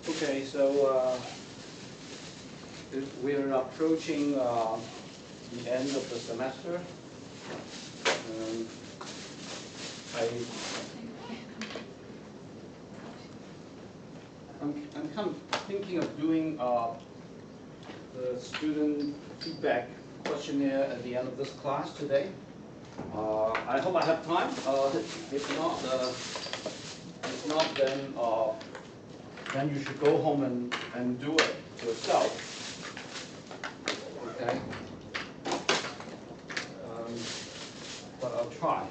Okay, so we're approaching the end of the semester. I'm kind of thinking of doing the student feedback questionnaire at the end of this class today. I hope I have time. If not, then you should go home and do it yourself. Okay. But I'll try.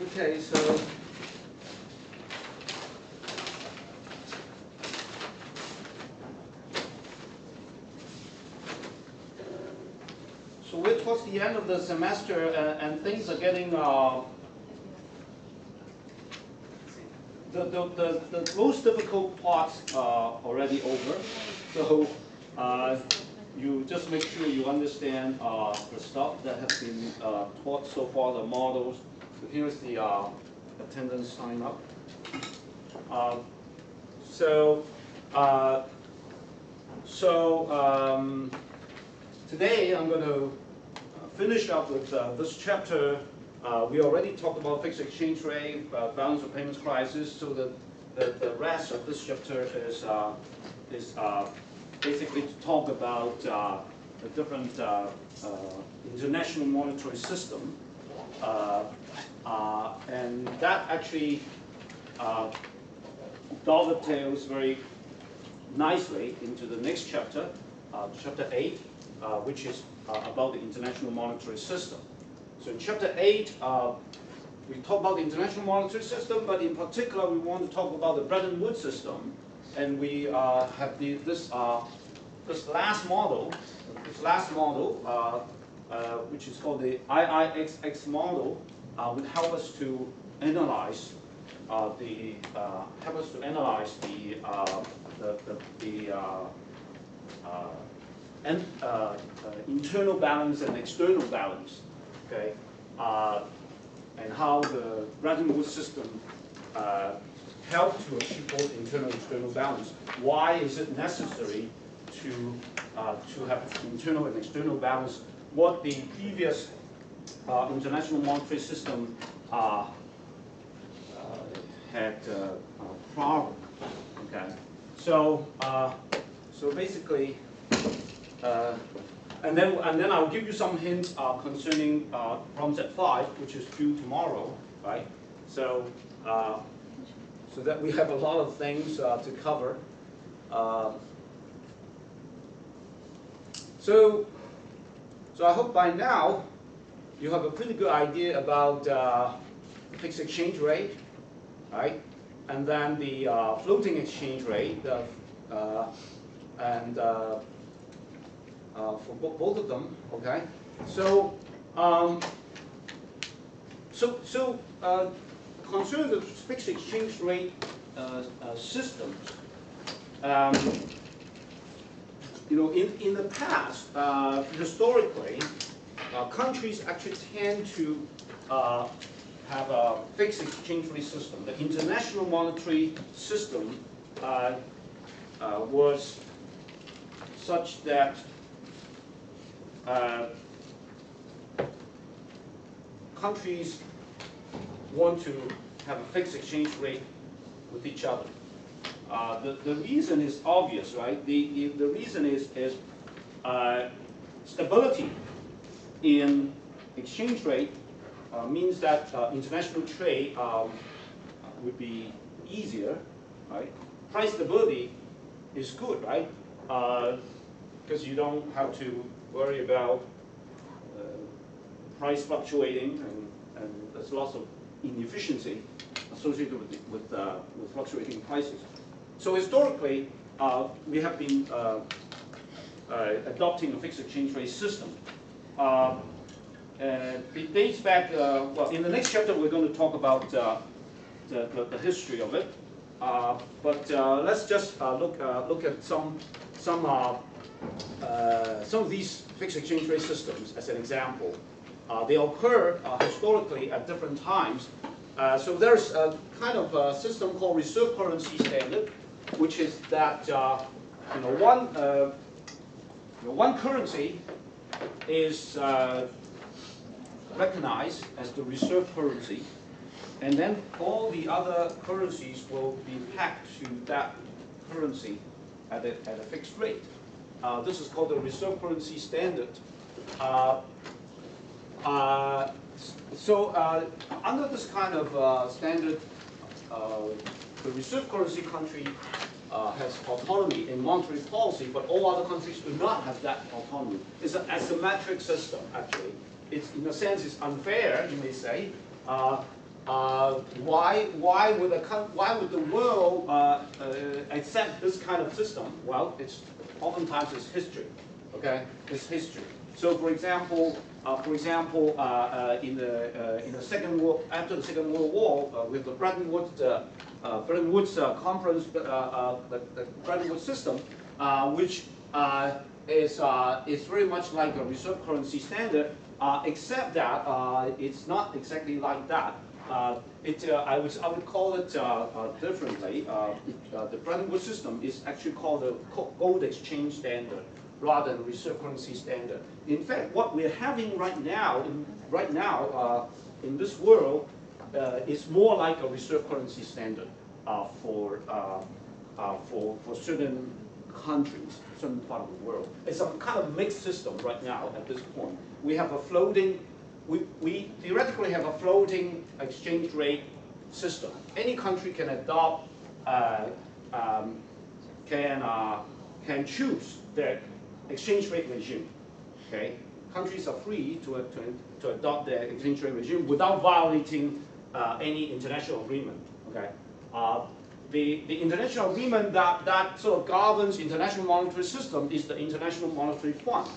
Okay, so we're towards the end of the semester, and things are getting the most difficult parts are already over. So you just make sure you understand the stuff that has been taught so far, the models. So here's the attendance sign up. Today I'm going to finish up with this chapter. We already talked about fixed exchange rate, balance of payments crisis, so the rest of this chapter is basically to talk about the different international monetary system. And that actually dovetails very nicely into the next chapter, chapter 8, which is about the international monetary system. So in chapter 8, we talk about the international monetary system, but in particular we want to talk about the Bretton Woods system. And we have this last model, which is called the IIXX model, would help us to analyze the internal balance and external balance, okay, and how the Bretton Woods system helped to achieve both internal and external balance. Why is it necessary to have internal and external balance? What the previous international monetary system had problem. Okay, so basically, and then I'll give you some hints concerning problem set 5, which is due tomorrow, right? So so that we have a lot of things to cover. So I hope by now you have a pretty good idea about fixed exchange rate, right? And then the floating exchange rate, and for both of them, okay? So concerning the fixed exchange rate systems, you know, in the past, historically, countries actually tend to have a fixed exchange rate system. The international monetary system was such that countries want to have a fixed exchange rate with each other. The reason is obvious, right? The reason is stability in exchange rate means that international trade would be easier, right? Price stability is good, right? Because you don't have to worry about price fluctuating, and there's lots of inefficiency associated with fluctuating prices. So historically, we have been adopting a fixed exchange rate system. It dates back, well, in the next chapter we're going to talk about the history of it. But let's just look at some of these fixed exchange rate systems as an example. They occur historically at different times. So there's a kind of a system called reserve currency standard, which is that one currency is recognized as the reserve currency, and then all the other currencies will be pegged to that currency at a fixed rate. This is called the reserve currency standard. Under this kind of standard, the reserve currency country has autonomy in monetary policy, but all other countries do not have that autonomy. It's an asymmetric system, actually. It's, in a sense, it's unfair, you may say. Why would the world accept this kind of system? Well, oftentimes it's history. Okay, it's history. So, for example, after the Second World War, with the Bretton Woods conference, the Bretton Woods system, which is very much like a reserve currency standard, except that it's not exactly like that. I would call it differently. The Bretton Woods system is actually called the gold exchange standard rather than reserve currency standard. In fact, what we're having right now in this world is more like a reserve currency standard for certain countries, certain part of the world. It's a kind of mixed system right now at this point. We have a floating. We theoretically have a floating exchange rate system. Any country can adopt, can choose their exchange rate regime. Okay, countries are free to adopt their exchange rate regime without violating any international agreement. Okay, the international agreement that sort of governs international monetary system is the International Monetary Fund.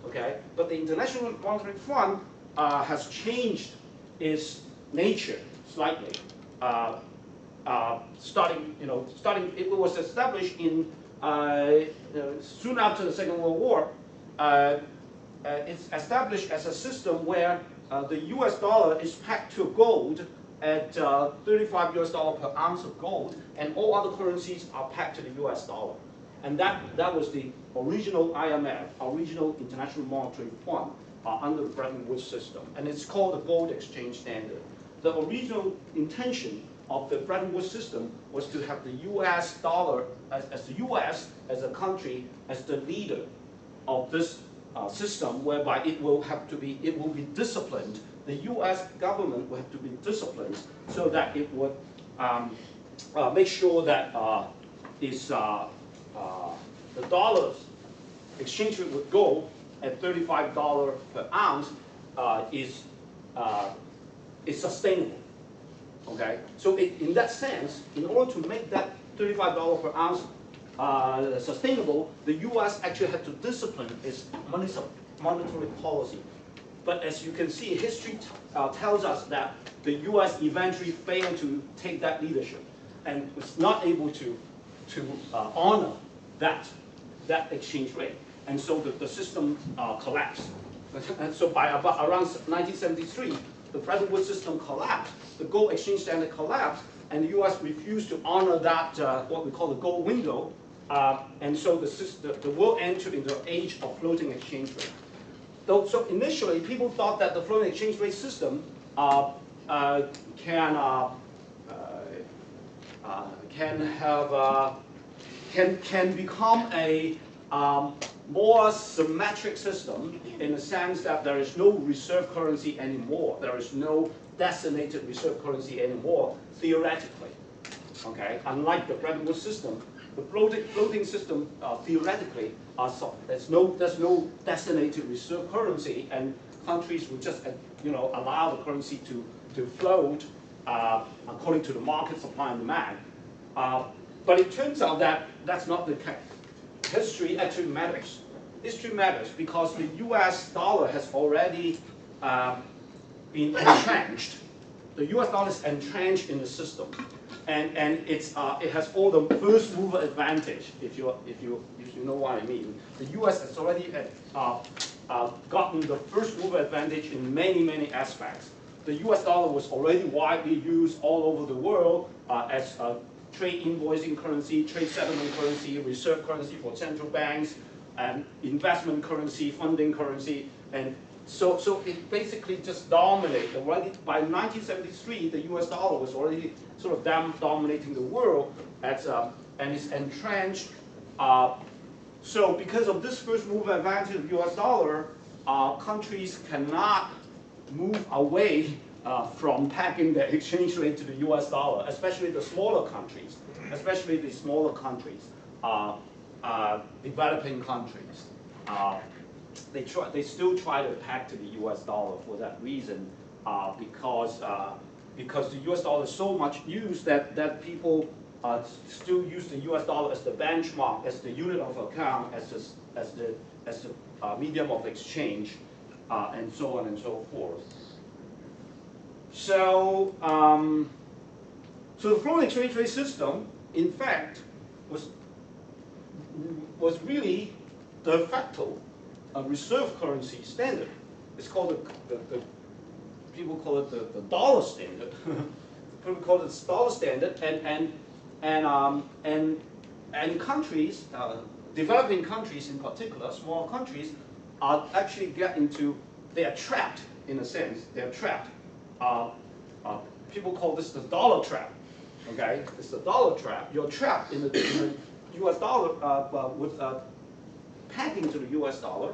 Okay, but the International Monetary Fund has changed its nature slightly. It was established in soon after the Second World War. It's established as a system where the U.S. dollar is pegged to gold at $35 per ounce of gold, and all other currencies are pegged to the U.S. dollar. And that was the original IMF, original International Monetary Fund, under the Bretton Woods system, and it's called the gold exchange standard. The original intention of the Bretton Woods system was to have the U.S. dollar as the U.S. as a country as the leader of this system, whereby it will be disciplined. The U.S. government will have to be disciplined so that it would make sure that the dollar's exchange rate with gold at $35 per ounce is sustainable. Okay, so in that sense, in order to make that $35 per ounce sustainable, the U.S. actually had to discipline its monetary policy. But as you can see, history tells us that the U.S. eventually failed to take that leadership and was not able to honor that exchange rate. And so the system collapsed. And so by about around 1973, the Bretton Woods system collapsed. The gold exchange standard collapsed, and the U.S. refused to honor that, what we call the gold window. And so the world entered into an age of floating exchange rate. So initially, people thought that the floating exchange rate system can become a more symmetric system in the sense that there is no reserve currency anymore. There is no designated reserve currency anymore, theoretically. Okay, unlike the Bretton Woods system, the floating system theoretically there's no designated reserve currency, and countries will just allow the currency to float according to the market supply and demand. But it turns out that that's not the case. History actually matters. History matters because the U.S. dollar has already been entrenched the U.S. dollar is entrenched in the system, and it has all the first mover advantage. If you know what I mean, the U.S. has already gotten the first mover advantage in many aspects. The U.S. dollar was already widely used all over the world as a trade invoicing currency, trade settlement currency, reserve currency for central banks, and investment currency, funding currency, and so it basically just dominated. Already by 1973, the U.S. dollar was already sort of dominating the world and is entrenched. So because of this first mover advantage of U.S. dollar, countries cannot move away from pegging their exchange rate to the U.S. dollar, especially the smaller countries, developing countries. They still try to peg to the U.S. dollar for that reason, because the U.S. dollar is so much used that people still use the U.S. dollar as the benchmark, as the unit of account, as the medium of exchange, and so on and so forth. So, so the foreign exchange rate system, in fact, was really de facto a reserve currency standard. It's called people call it the dollar standard. People call it the dollar standard, and countries, developing countries in particular, small countries, are actually they are trapped in a sense. They are trapped. People call this the dollar trap. Okay, it's the dollar trap. You're trapped in the U.S. dollar with pegging to the U.S. dollar,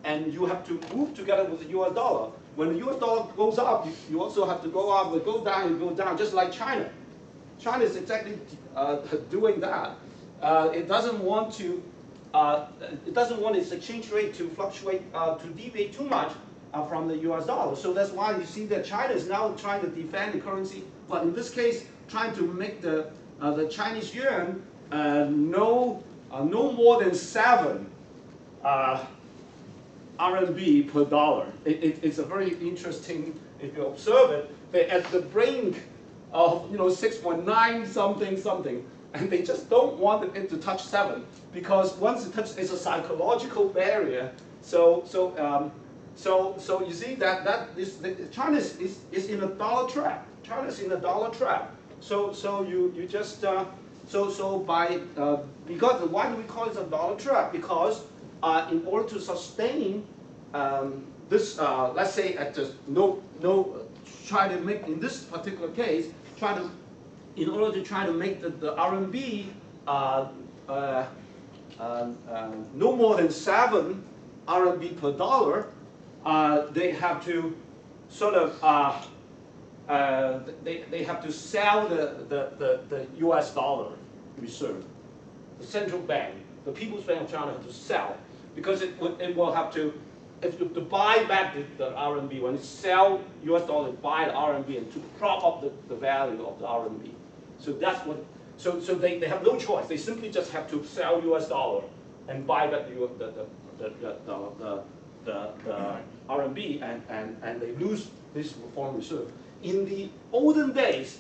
and you have to move together with the U.S. dollar. When the U.S. dollar goes up, you also have to go up. When it goes down, you go down, just like China. China is exactly doing that. It doesn't want its exchange rate to fluctuate, to deviate too much from the U.S. dollar. So that's why you see that China is now trying to defend the currency, but in this case, trying to make the Chinese yuan no more than 7 RMB per dollar. It's a very interesting, if you observe it, they're at the brink of 6.9 something, and they just don't want it to touch 7, because once it touches, it's a psychological barrier. So you see that China is in a dollar trap. China is in a dollar trap. So you just because why do we call it a dollar trap? Because in order to sustain this, let's say at the try to make, in this particular case, in order to try to make the RMB no more than 7 RMB per dollar, they have to sort of they have to sell the U.S. dollar reserve. The central bank, the People's Bank of China, have to sell, because it will have to buy back the RMB. When it sell U.S. dollar, buy the RMB, and to prop up the value of the RMB. So that's what. So they have no choice. They simply just have to sell U.S. dollar and buy back the RMB, and they lose this foreign reserve. In the olden days,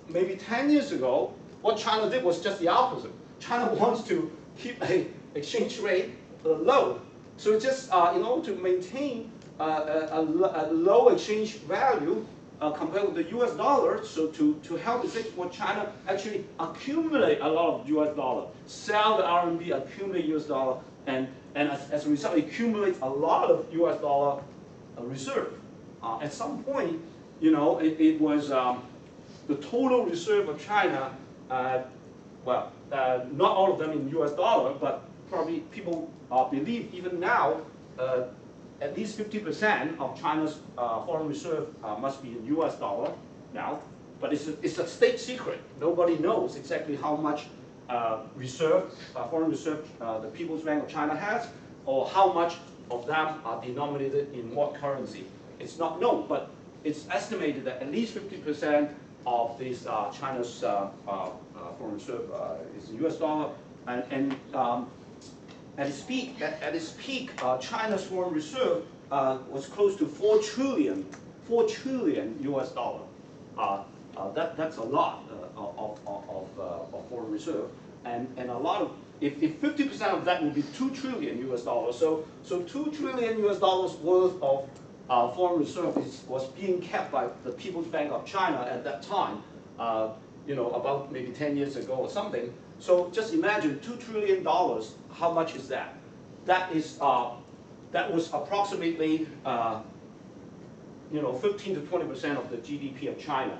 maybe 10 years ago, what China did was just the opposite. China wants to keep an exchange rate low. So just in order to maintain a low exchange value compared with the U.S. dollar, so to help its export, China actually accumulate a lot of U.S. dollar, sell the RMB, accumulate U.S. dollar, and as a result, accumulate a lot of U.S. dollar reserve. At some point, it was the total reserve of China. Well, not all of them in U.S. dollar, but probably people believe even now at least 50% of China's foreign reserve must be in U.S. dollar now. But it's a state secret. Nobody knows exactly how much foreign reserve the People's Bank of China has, or how much of them are denominated in what currency. It's not known, but it's estimated that at least 50% of this China's foreign reserve is U.S. dollar, and at its peak, China's foreign reserve was close to 4 trillion 4 trillion US dollar. That's a lot of foreign reserve, and a lot of, if 50% of that would be 2 trillion US dollars, so 2 trillion US dollars worth of foreign reserve was being kept by the People's Bank of China at that time, you know, about maybe 10 years ago or something. So just imagine $2 trillion, how much is that? That was approximately, you know, 15 to 20% of the GDP of China.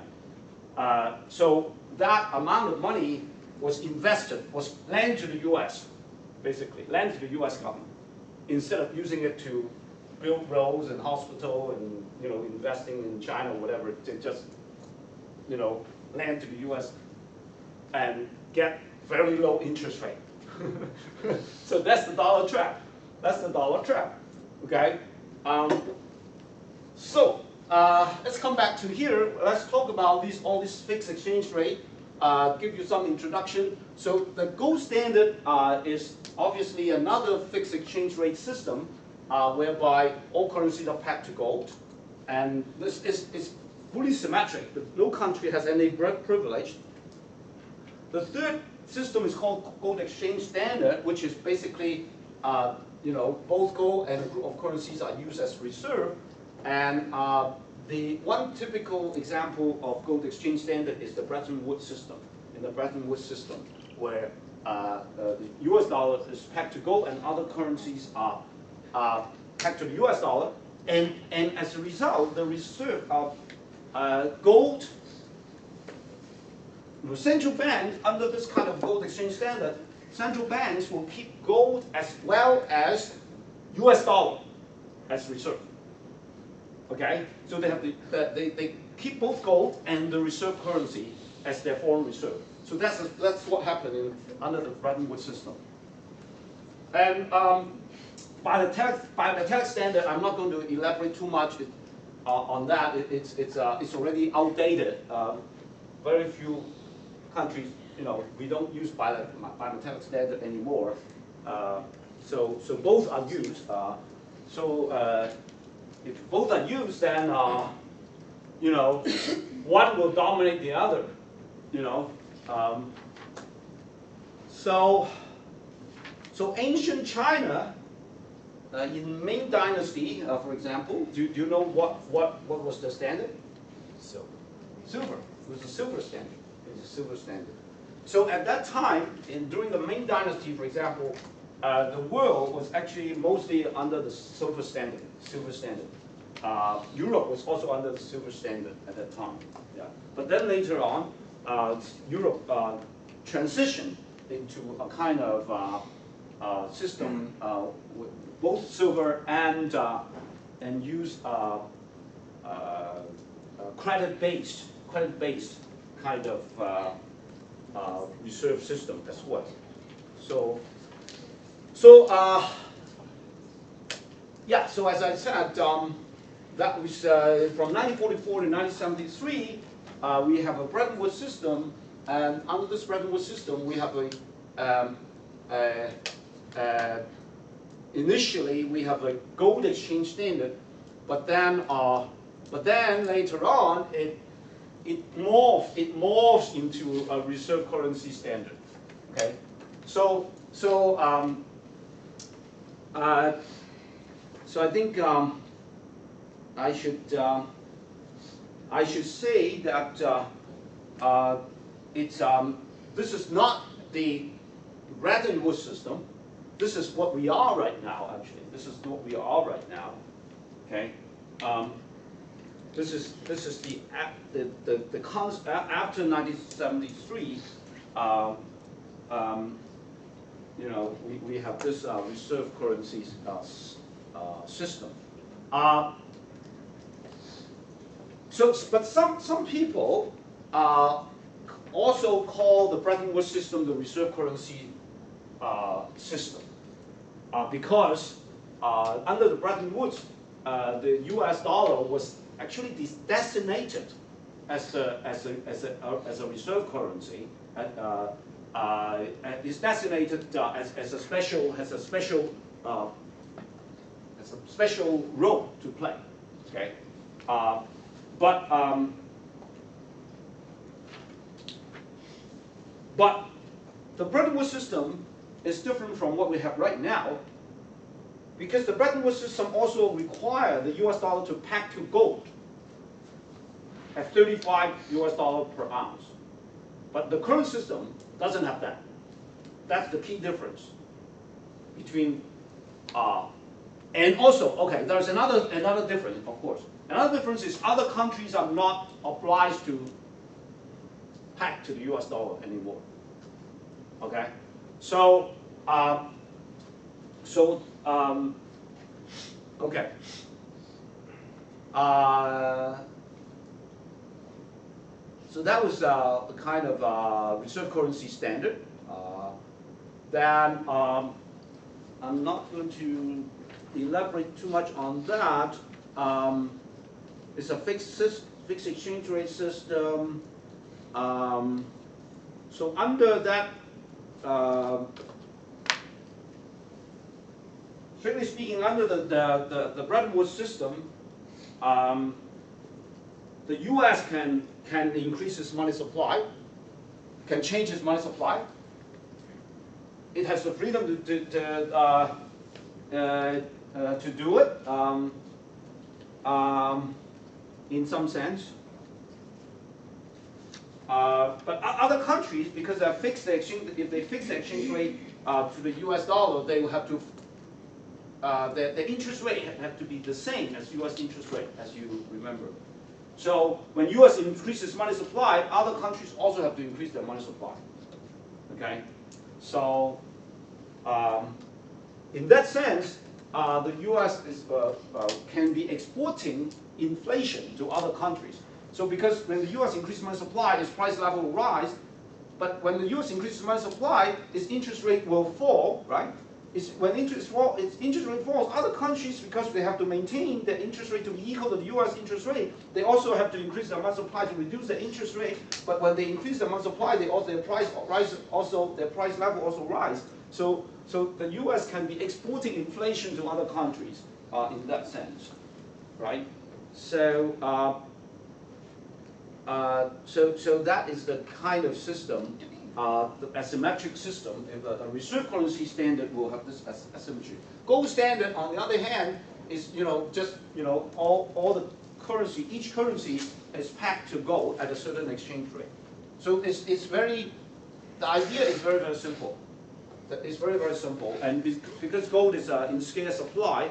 So that amount of money was invested, was lent to the US, basically, lent to the US government, instead of using it to build roads and hospital and, you know, investing in China or whatever, to just, you know, lend to the US and get very low interest rate. So that's the dollar trap. That's the dollar trap, okay? Let's come back to here. Let's talk about all this fixed exchange rate. Give you some introduction. So the gold standard is obviously another fixed exchange rate system whereby all currencies are pegged to gold, and this is fully symmetric. No country has any privilege. The third system is called gold exchange standard, which is basically, you know, both gold and a group of currencies are used as reserve. And the one typical example of gold exchange standard is the Bretton Woods system. In the Bretton Woods system, where the US dollar is pegged to gold and other currencies are pegged to the US dollar, and as a result, the reserve of gold, the central banks, under this kind of gold exchange standard, central banks will keep gold as well as US dollar as reserve. Okay, so they have they keep both gold and the reserve currency as their foreign reserve. So that's what happened under the Bretton Woods system. And by the tax standard, I'm not going to elaborate too much on that. It's already outdated. Very few countries, you know, we don't use bimetallic standard anymore. So both are used. If both are used, then you know, one will dominate the other. You know, so ancient China, in Ming Dynasty, for example, do you know what was the standard? Silver. Silver. It was a silver standard. It was a silver standard. So at that time, during the Ming Dynasty, for example, the world was actually mostly under the silver standard. Silver standard. Europe was also under the silver standard at that time. Yeah. But then later on, Europe transitioned into a kind of system with both silver and use credit-based kind of reserve system as well. Yeah. So as I said, that was from 1944 to 1973. We have a Bretton Woods system, and under this Bretton Woods system, we have initially we have a gold exchange standard, but then later on it morphs into a reserve currency standard. Okay, so I think I should say that this is not the Bretton Woods system. This is what we are right now. Actually, this is what we are right now. Okay, this is the concept after 1973. You know, we have this reserve currency system. But some people also call the Bretton Woods system the reserve currency system because under the Bretton Woods, the U.S. dollar was actually designated as a reserve currency. Is designated as a special role to play. Okay. but the Bretton Woods system is different from what we have right now, because the Bretton Woods system also requires the US dollar to peg to gold at 35 US dollar per ounce. But the current system doesn't have that. That's the key difference between, and also, okay, there's another difference, of course. Another difference is other countries are not obliged to peg to the US dollar anymore. Okay, so okay. So that was a kind of reserve currency standard. Then I'm not going to elaborate too much on that. It's a fixed exchange rate system. So under that, strictly speaking, under the Bretton Woods system, the U.S. can increase its money supply, can change its money supply. It has the freedom to do it in some sense. But other countries, because they fix the exchange, if they fix the exchange rate to the U.S. dollar, they will have to. The interest rate have to be the same as U.S. interest rate, as you remember. So when U.S. increases money supply, other countries also have to increase their money supply. Okay, so in that sense, the U.S. can be exporting inflation to other countries. So because when the U.S. increases money supply, its price level will rise. But when the U.S. increases money supply, its interest rate will fall, right? When its interest rate falls, other countries, because they have to maintain their interest rate to be equal to the U.S. interest rate, they also have to increase their money supply to reduce the interest rate. But when they increase their money supply, their price level also rise. So the U.S. can be exporting inflation to other countries in that sense, right? So so that is the kind of system. The asymmetric system, if a reserve currency standard will have this asymmetry. Gold standard, on the other hand, is just all the currency, each currency is pegged to gold at a certain exchange rate. So it's very, the idea is very simple. It's very simple, and because gold is in scarce supply,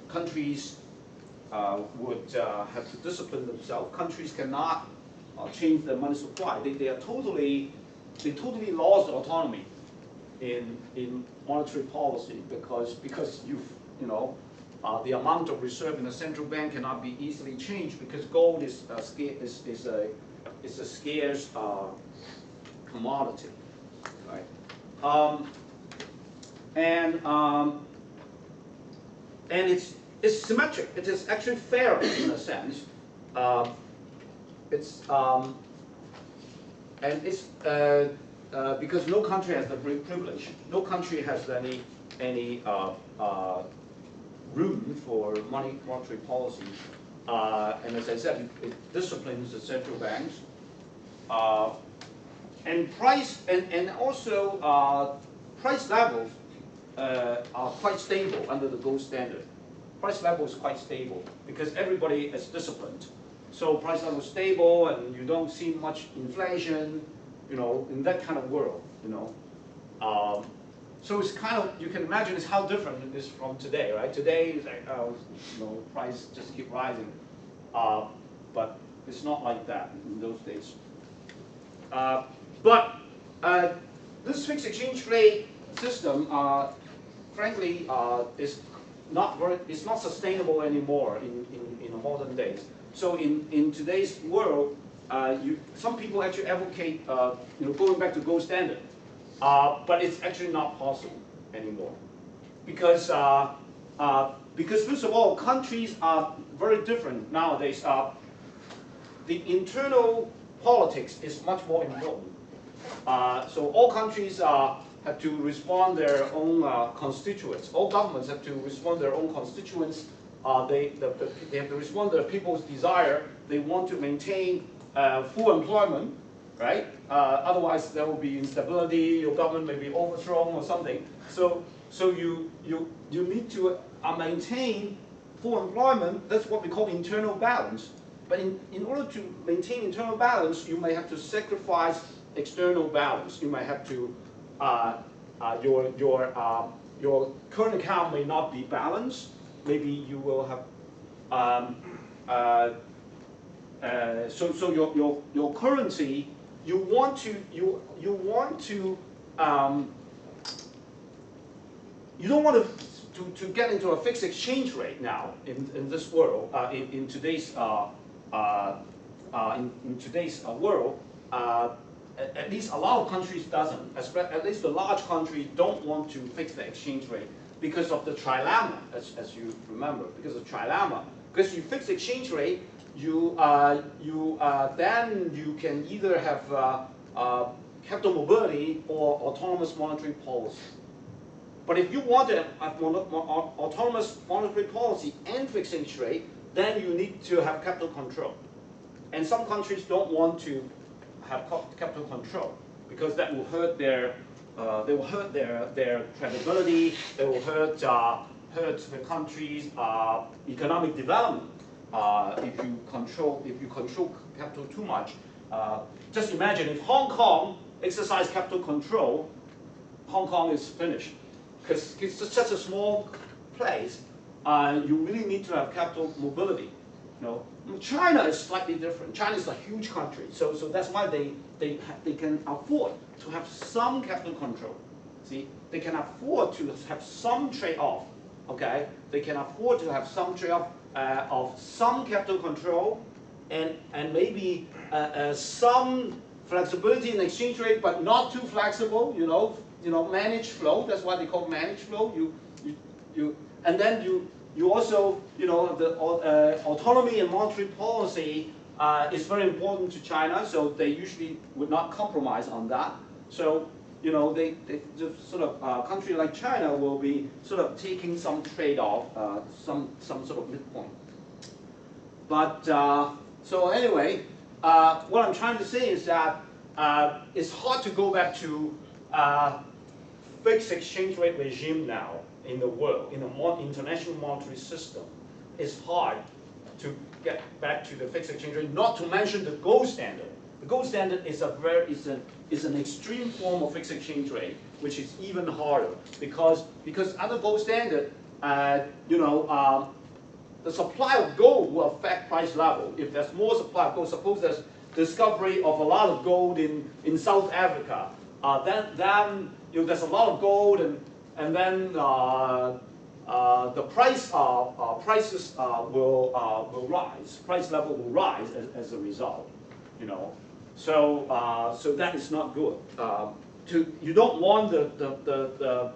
countries would have to discipline themselves. Countries cannot change their money supply. They totally lost autonomy in monetary policy because the amount of reserve in the central bank cannot be easily changed because gold is a scarce commodity, right? And it's symmetric. It is actually fair in a sense. Because no country has the privilege. No country has any room for monetary policy. And as I said, it disciplines the central banks. And price and also price levels are quite stable under the gold standard. Price level is quite stable because everybody is disciplined. So price level is stable and you don't see much inflation, in that kind of world, So it's kind of, you can imagine it's how different it is from today, right? Today is like, price just keep rising. But it's not like that in those days. This fixed exchange rate system, frankly, is it's not sustainable anymore in modern days. So in today's world, some people actually advocate going back to gold standard, but it's actually not possible anymore because first of all, countries are very different nowadays. The internal politics is much more important. So all countries have to respond their own constituents. All governments have to respond their own constituents they have to respond to the people's desire. They want to maintain full employment, right? Otherwise, there will be instability. Your government may be overthrown or something. So you need to maintain full employment. That's what we call internal balance. But in order to maintain internal balance, you may have to sacrifice external balance. You might have to your current account may not be balanced. Maybe you will have so your currency, you want to you don't want to get into a fixed exchange rate now in this world, in today's world. At least a lot of countries doesn't. At least the large countries don't want to fix the exchange rate because of the trilemma, as you remember, because of trilemma. Because you fix the exchange rate, then you can either have capital mobility or autonomous monetary policy. But if you want to have autonomous monetary policy and fixed exchange rate, then you need to have capital control. And some countries don't want to have capital control because that will hurt their credibility. They will hurt the country's economic development if you control capital too much. Just imagine if Hong Kong exercised capital control, Hong Kong is finished because it's such a small place. You really need to have capital mobility. China is slightly different. China is a huge country, so that's why they can afford to have some capital control. See, they can afford to have some trade-off. Okay, they can afford to have some trade-off of some capital control and maybe some flexibility in exchange rate, but not too flexible. Managed flow. That's why they call managed flow. And then you also, the autonomy and monetary policy is very important to China, so they usually would not compromise on that. So, they sort of country like China will be sort of taking some trade-off, some sort of midpoint. But so anyway, what I'm trying to say is that it's hard to go back to fixed exchange rate regime now. In the world, in the international monetary system, it's hard to get back to the fixed exchange rate. Not to mention the gold standard. The gold standard is an extreme form of fixed exchange rate, which is even harder because under gold standard, the supply of gold will affect price level. If there's more supply of gold, suppose there's discovery of a lot of gold in South Africa, then there's a lot of gold and then the prices will rise. Price level will rise as a result. So that is not good. You don't want the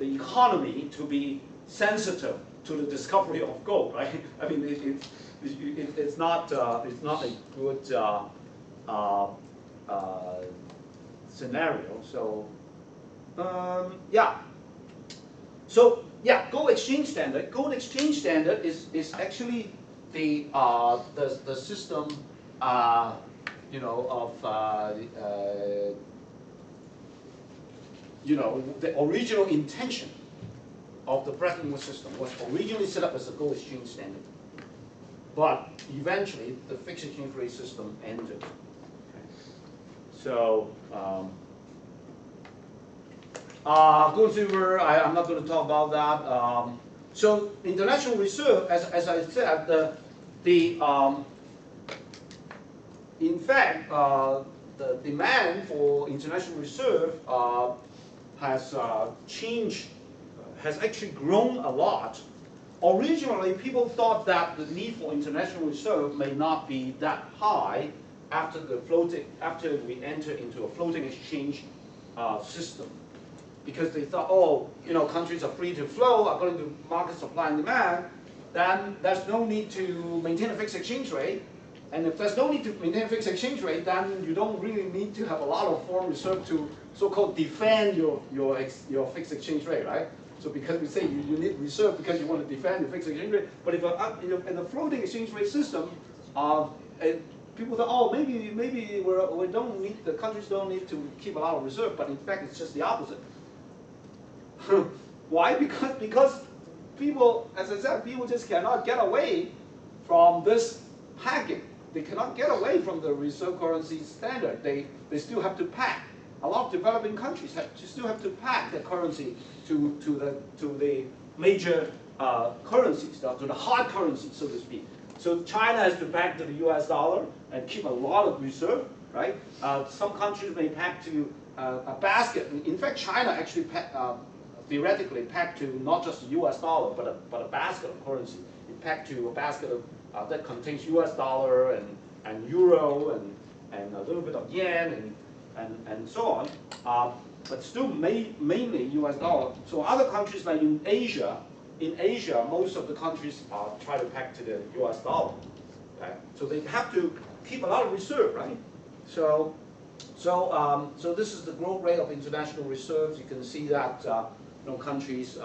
economy to be sensitive to the discovery of gold, right? I mean, it's not a good scenario. So yeah. So yeah, gold exchange standard. Gold exchange standard is actually the system of the original intention of the Bretton Woods system was originally set up as a gold exchange standard, but eventually the fixed exchange rate system ended. Okay. So. Gold silver, I'm not going to talk about that. So international reserve, as I said, in fact, the demand for international reserve has changed, has actually grown a lot. Originally, people thought that the need for international reserve may not be that high after we enter into a floating exchange system. Because they thought, countries are free to flow according to market supply and demand, then there's no need to maintain a fixed exchange rate. And if there's no need to maintain fixed exchange rate, then you don't really need to have a lot of foreign reserve to so-called defend your fixed exchange rate, right? So because we say you need reserve because you want to defend your fixed exchange rate, but if in a floating exchange rate system, people think, oh, maybe we don't need, the countries don't need to keep a lot of reserve, but in fact it's just the opposite. Why? Because people, as I said, people just cannot get away from this packing. They cannot get away from the reserve currency standard. They still have to pack. A lot of developing countries still have to pack their currency to the major currencies, to the hard currencies, so to speak. So China has to pack to the US dollar and keep a lot of reserve, right? Some countries may pack to a basket. In fact, China actually theoretically packed to not just the US dollar, but a basket of currency. It packed to a basket of that contains US dollar and euro and a little bit of yen and so on, but still mainly US dollar. So other countries like in Asia, most of the countries try to pack to the US dollar. Okay? So they have to keep a lot of reserve, right? So this is the growth rate of international reserves. You can see that countries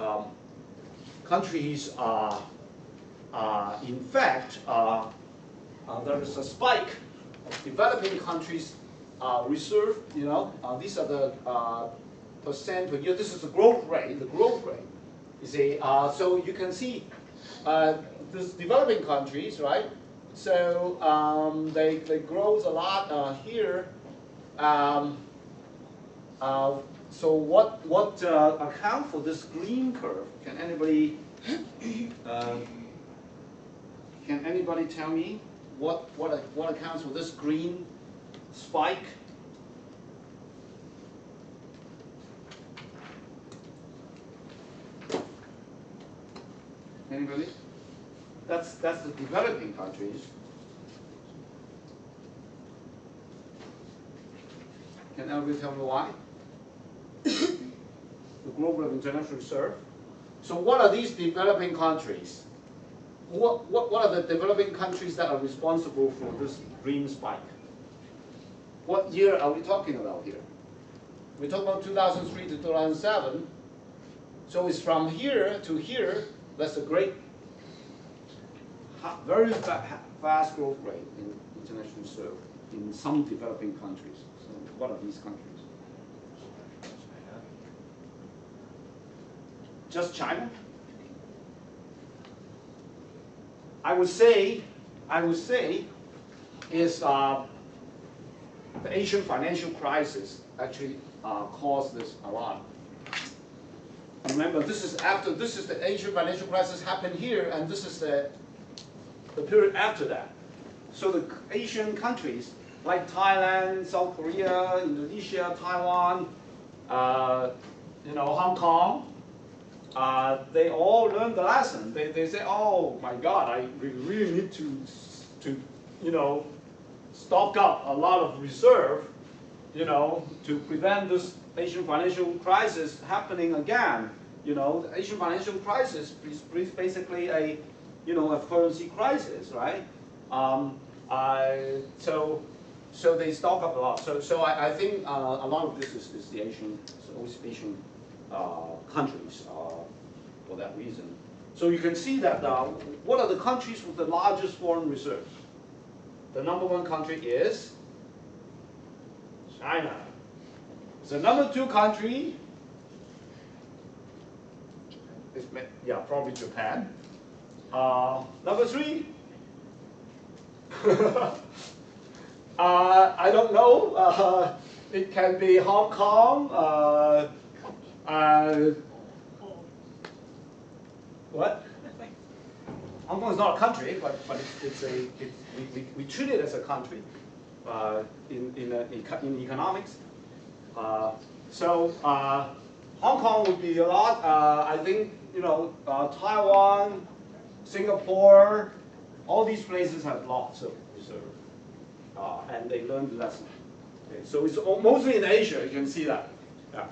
in fact, there is a spike of developing countries' reserve. These are the percent per year. This is the growth rate. The growth rate. You see, so you can see this developing countries, right? So they grow a lot here. So what account for this green curve? Can anybody? Can anybody tell me what accounts for this green spike? Anybody? That's the developing countries. Can anybody tell me why? The global international reserve. So what are these developing countries? What are the developing countries that are responsible for this green spike? What year are we talking about here? We're talking about 2003 to 2007. So it's from here to here. That's a great, very fast growth rate in international reserve in some developing countries. So what are these countries? Just China? I would say is the Asian financial crisis actually caused this a lot. Remember, this is the Asian financial crisis happened here, and this is the period after that. So the Asian countries like Thailand, South Korea, Indonesia, Taiwan, Hong Kong. They all learned the lesson. They say, oh my God, we really need to stock up a lot of reserve, to prevent this Asian financial crisis happening again. The Asian financial crisis is basically a currency crisis, right? So they stock up a lot. So I think a lot of this is the Asian countries for that reason. So you can see that what are the countries with the largest foreign reserves? The number one country is China. The number two country is, probably Japan. Number three, I don't know. It can be Hong Kong. What? Hong Kong is not a country, but we treat it as a country in economics. So Hong Kong would be a lot. I think Taiwan, Singapore, all these places have lots of reserve, and they learned the lesson. Okay, so it's mostly in Asia. You can see that. Yeah.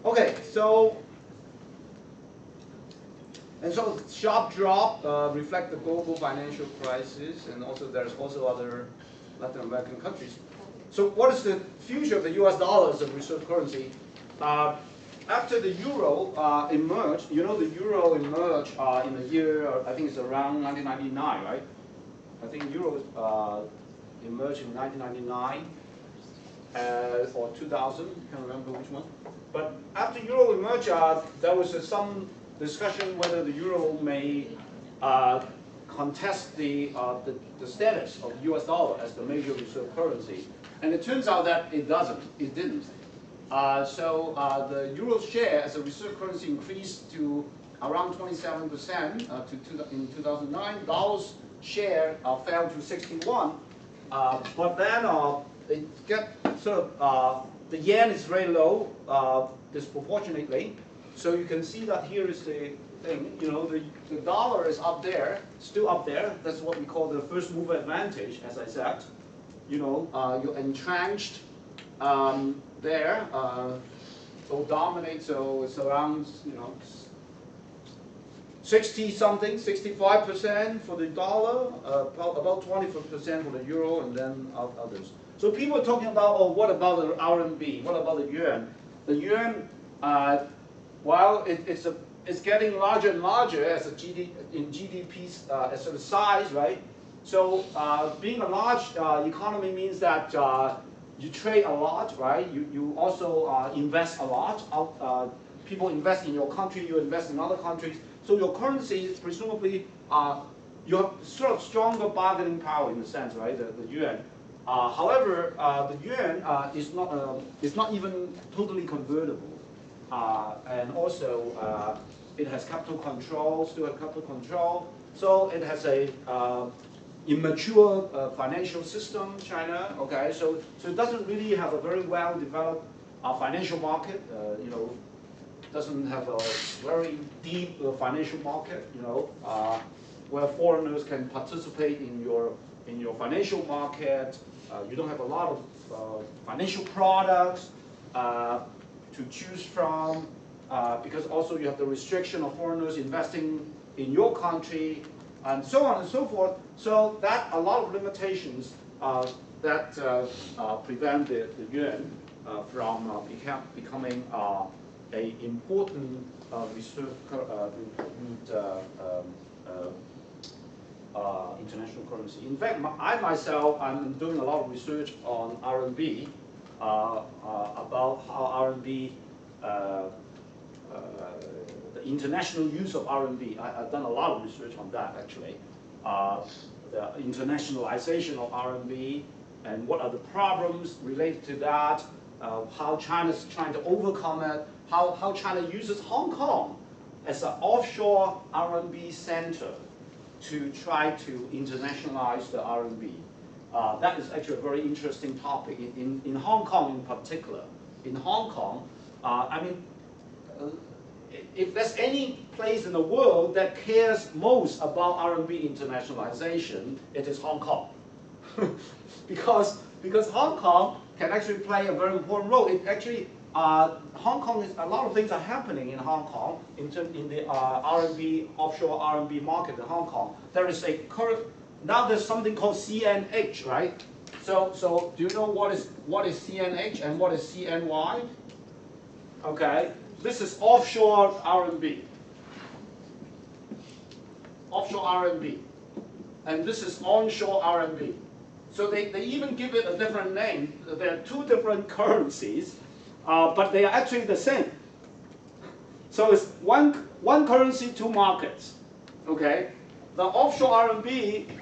Okay, so And so sharp drop reflect the global financial crisis, and also there's also other Latin American countries. So what is the future of the US dollar as a reserve currency? After the euro emerged, you know the euro emerged in the year, I think it's around 1999, right? I think euro emerged in 1999 or 2000, I can't remember which one. But after euro emerged, there was some discussion whether the euro may contest the status of the US dollar as the major reserve currency. And it turns out that it didn't. So the euro share as a reserve currency increased to around 27% in 2009. Dollar's share fell to 61. But then it get sort of, the yen is very low disproportionately. So you can see that here is the thing, you know, the dollar is up there, still up there. That's what we call the first mover advantage, as I said. You know, you're entrenched there, so dominate, so it's around, you know, 60-something, 65% for the dollar, about 20% for the euro, and then others. So people are talking about, oh, what about the RMB? What about the yuan? The yuan, while it's getting larger and larger as a GDP's sort of size, right? So being a large economy means that you trade a lot, right? You also invest a lot. People invest in your country, you invest in other countries. So your currency is presumably, you have sort of stronger bargaining power in a sense, right? The yuan. However, the yuan is not even totally convertible. And also, it has capital control, still has capital control. So it has a immature financial system, China. Okay, so it doesn't really have a very well developed financial market. You know, doesn't have a very deep financial market. You know, where foreigners can participate in your financial market. You don't have a lot of financial products to choose from, because also you have the restriction of foreigners investing in your country, and so on and so forth. So that a lot of limitations that prevent the yuan from becoming an important reserve, international currency. In fact, I myself, I'm doing a lot of research on RMB, about how RMB, the international use of RMB. I've done a lot of research on that actually. The internationalization of RMB and what are the problems related to that, how China's trying to overcome it, how China uses Hong Kong as an offshore RMB center to try to internationalize the RMB. That is actually a very interesting topic in Hong Kong in particular. In Hong Kong, I mean, if there's any place in the world that cares most about RMB internationalization, it is Hong Kong. because Hong Kong can actually play a very important role. It actually, Hong Kong is, a lot of things are happening in Hong Kong in the RMB, offshore RMB market in Hong Kong. There is a current, now there's something called CNH, right? So do you know what is CNH and what is CNY? Okay, this is offshore RMB. Offshore RMB. And this is onshore RMB. So they even give it a different name. There are two different currencies, but they are actually the same. So it's one currency, two markets. Okay? The offshore RMB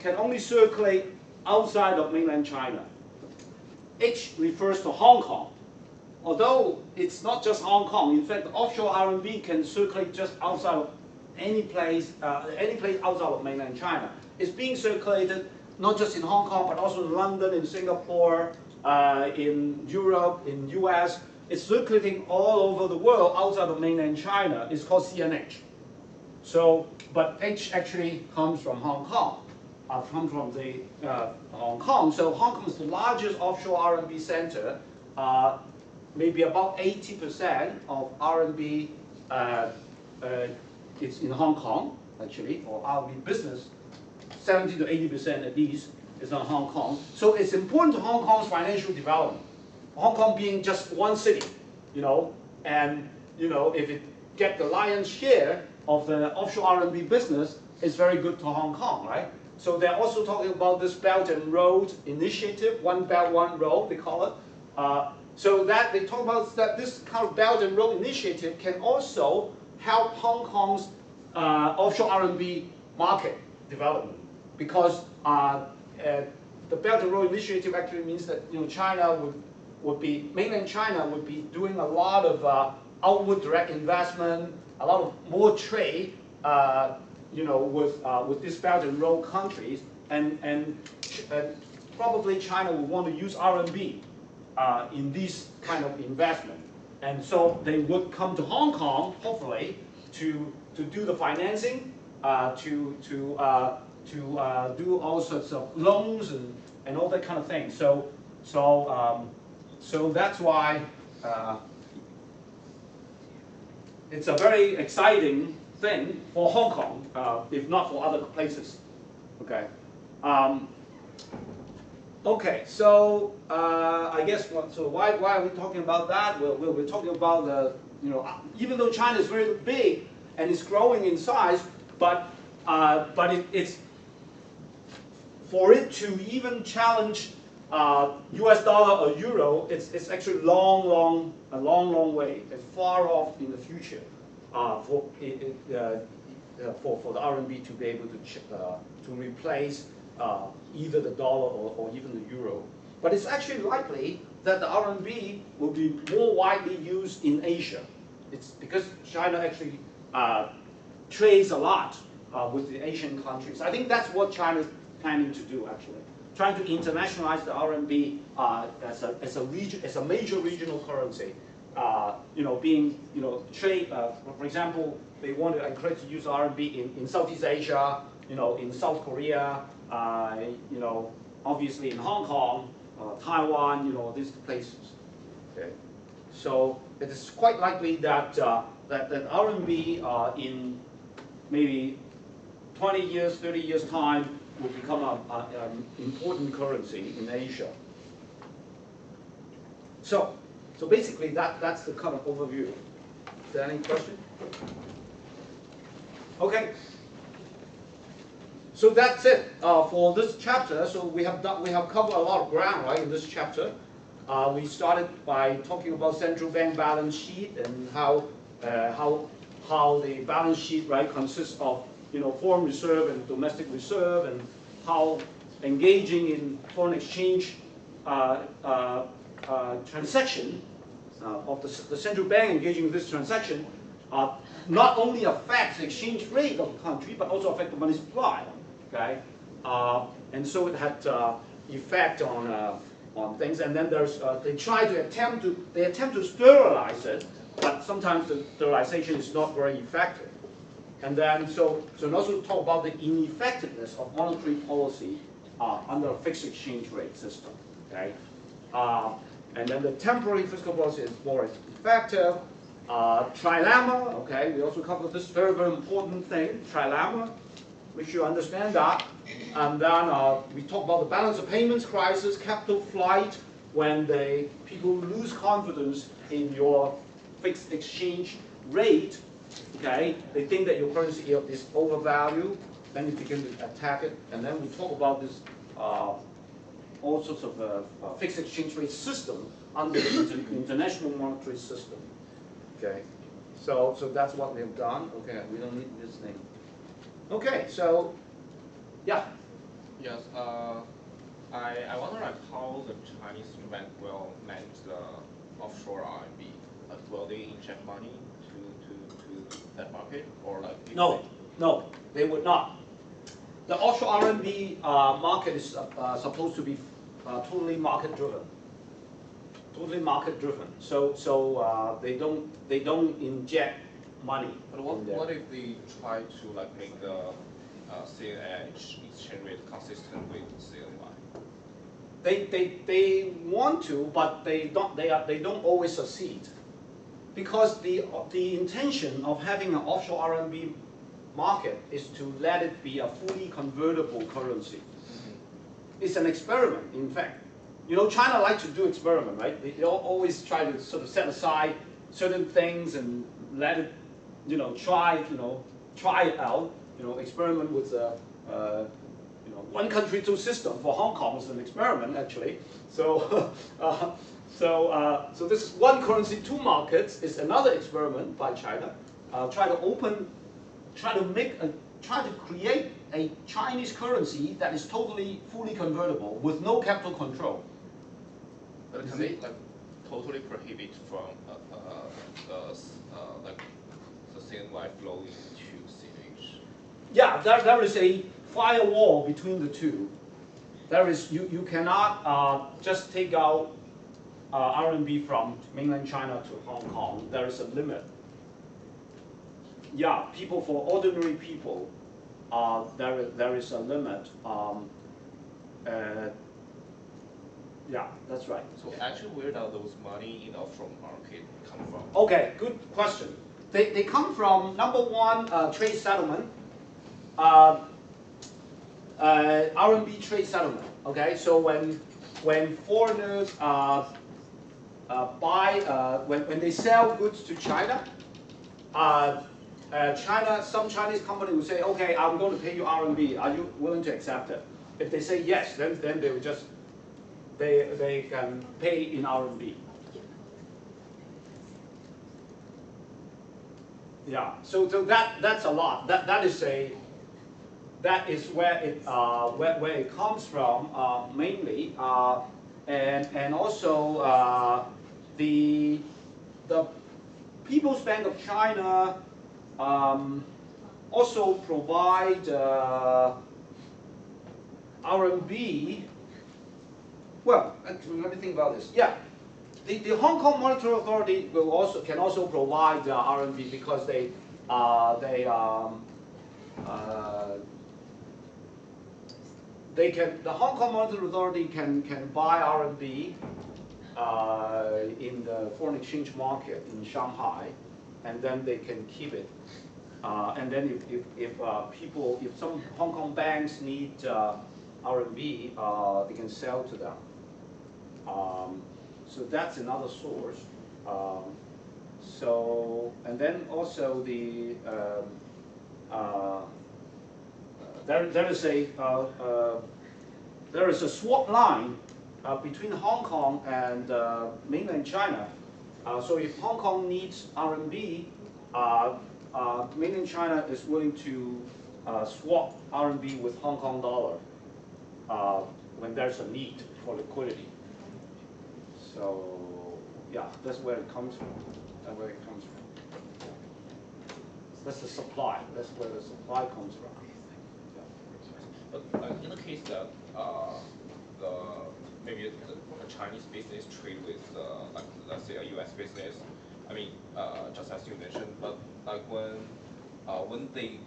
can only circulate outside of mainland China. H refers to Hong Kong. Although it's not just Hong Kong, in fact, the offshore RMB can circulate just outside of any place outside of mainland China. It's being circulated not just in Hong Kong, but also in London, in Singapore, in Europe, in US. It's circulating all over the world outside of mainland China. It's called CNH. So, but H actually comes from Hong Kong, comes from the Hong Kong. So Hong Kong is the largest offshore RMB center. Maybe about 80% of RMB it's in Hong Kong, actually, or RMB business, 70 to 80% at least is in Hong Kong. So it's important to Hong Kong's financial development. Hong Kong being just one city, and if it get the lion's share of the offshore RMB business, it's very good to Hong Kong, right? So they're also talking about this Belt and Road Initiative, One Belt, One Road, they call it. So that they talk about that this kind of Belt and Road Initiative can also help Hong Kong's offshore RMB market development, because the Belt and Road Initiative actually means that China mainland China would be doing a lot of outward direct investment, a lot of more trade, with these Belt and Road countries, and probably China will want to use RMB in this kind of investment, and so they would come to Hong Kong, hopefully, to do the financing, to do all sorts of loans and all that kind of thing. So that's why it's a very exciting thing for Hong Kong, if not for other places. Okay. Okay. So I guess so. Why are we talking about that? Well, we're talking about the even though China is very big and it's growing in size, but it's for it to even challenge US dollar or euro, it's actually a long way. It's far off in the future for the RMB to be able to replace either the dollar or even the euro. But it's actually likely that the RMB will be more widely used in Asia. It's because China actually trades a lot with the Asian countries. I think that's what China's planning to do, actually. Trying to internationalize the RMB as a major regional currency. Being trade. For example, they want to encourage to use RMB in Southeast Asia, in South Korea, obviously in Hong Kong, Taiwan, these places. Okay, so it is quite likely that that RMB in maybe 20 years, 30 years time will become an important currency in Asia. So basically that's the kind of overview. Is there any question? Okay. So that's it for this chapter. So we have covered a lot of ground, right, in this chapter. We started by talking about central bank balance sheet and how the balance sheet, right, consists of foreign reserve and domestic reserve, and how engaging in foreign exchange transaction of the central bank engaging in this transaction not only affects the exchange rate of the country, but also affects the money supply. Okay, and so it had effect on things. And then there's they attempt to sterilize it, but sometimes the sterilization is not very effective. And then so also talk about the ineffectiveness of monetary policy under a fixed exchange rate system. Okay, and then the temporary fiscal policy is more effective. Trilemma. Okay, we also covered this very important thing, trilemma. Make sure you understand that. And then we talk about the balance of payments crisis, capital flight, when people lose confidence in your fixed exchange rate. Okay, they think that your currency is overvalued, then you begin to attack it. And then we talk about this all sorts of fixed exchange rate system under the international monetary system. Okay, so that's what we have done. Okay, we don't need this name. Okay, so yeah. Yes, I wonder how the Chinese bank will manage the offshore RMB. Will they inject money to that market, or No, they would not. The offshore RMB market is supposed to be totally market driven. Totally market driven. So they don't inject money. But what if they try to make the CNH exchange rate consistent with CNY? They want to, but they don't always succeed, because the intention of having an offshore RMB market is to let it be a fully convertible currency. It's an experiment, in fact. You know, China likes to do experiment, right? They always try to sort of set aside certain things and let it, you know, try it out. You know, experiment with you know, one country, two system for Hong Kong is an experiment actually. So, so this is one currency, two markets is another experiment by China. Try to create a Chinese currency that is totally fully convertible with no capital control. But can they like totally prohibit from like the CNY flowing to CNH? Yeah, there is a firewall between the two. There is you cannot just take out RMB from mainland China to Hong Kong. There is a limit. Yeah, people, for ordinary people, there is a limit. Yeah, that's right. So actually, where does those money in offshore market come from? Okay, good question. They come from, number one, trade settlement, RMB trade settlement. Okay, so when foreigners when they sell goods to China, some Chinese company will say, okay, I'm going to pay you RMB. Are you willing to accept it? If they say yes, then they will just they can pay in RMB. Yeah, so that's a lot. That is where it comes from mainly, and also the People's Bank of China also provide RMB. Well, actually, let me think about this. Yeah, the Hong Kong Monetary Authority can also provide RMB because the Hong Kong Monetary Authority can buy RMB in the foreign exchange market in Shanghai, and then they can keep it. And then if some Hong Kong banks need RMB, they can sell to them. So that's another source. And then also there is a swap line between Hong Kong and mainland China. So if Hong Kong needs RMB, mainland China is willing to swap RMB with Hong Kong dollar when there's a need for liquidity. So yeah, that's where it comes from. That's where it comes from. That's the supply. That's where the supply comes from. Yeah. But in the case that maybe the Chinese business trade with like let's say a U.S. business, I mean just as you mentioned, but like when they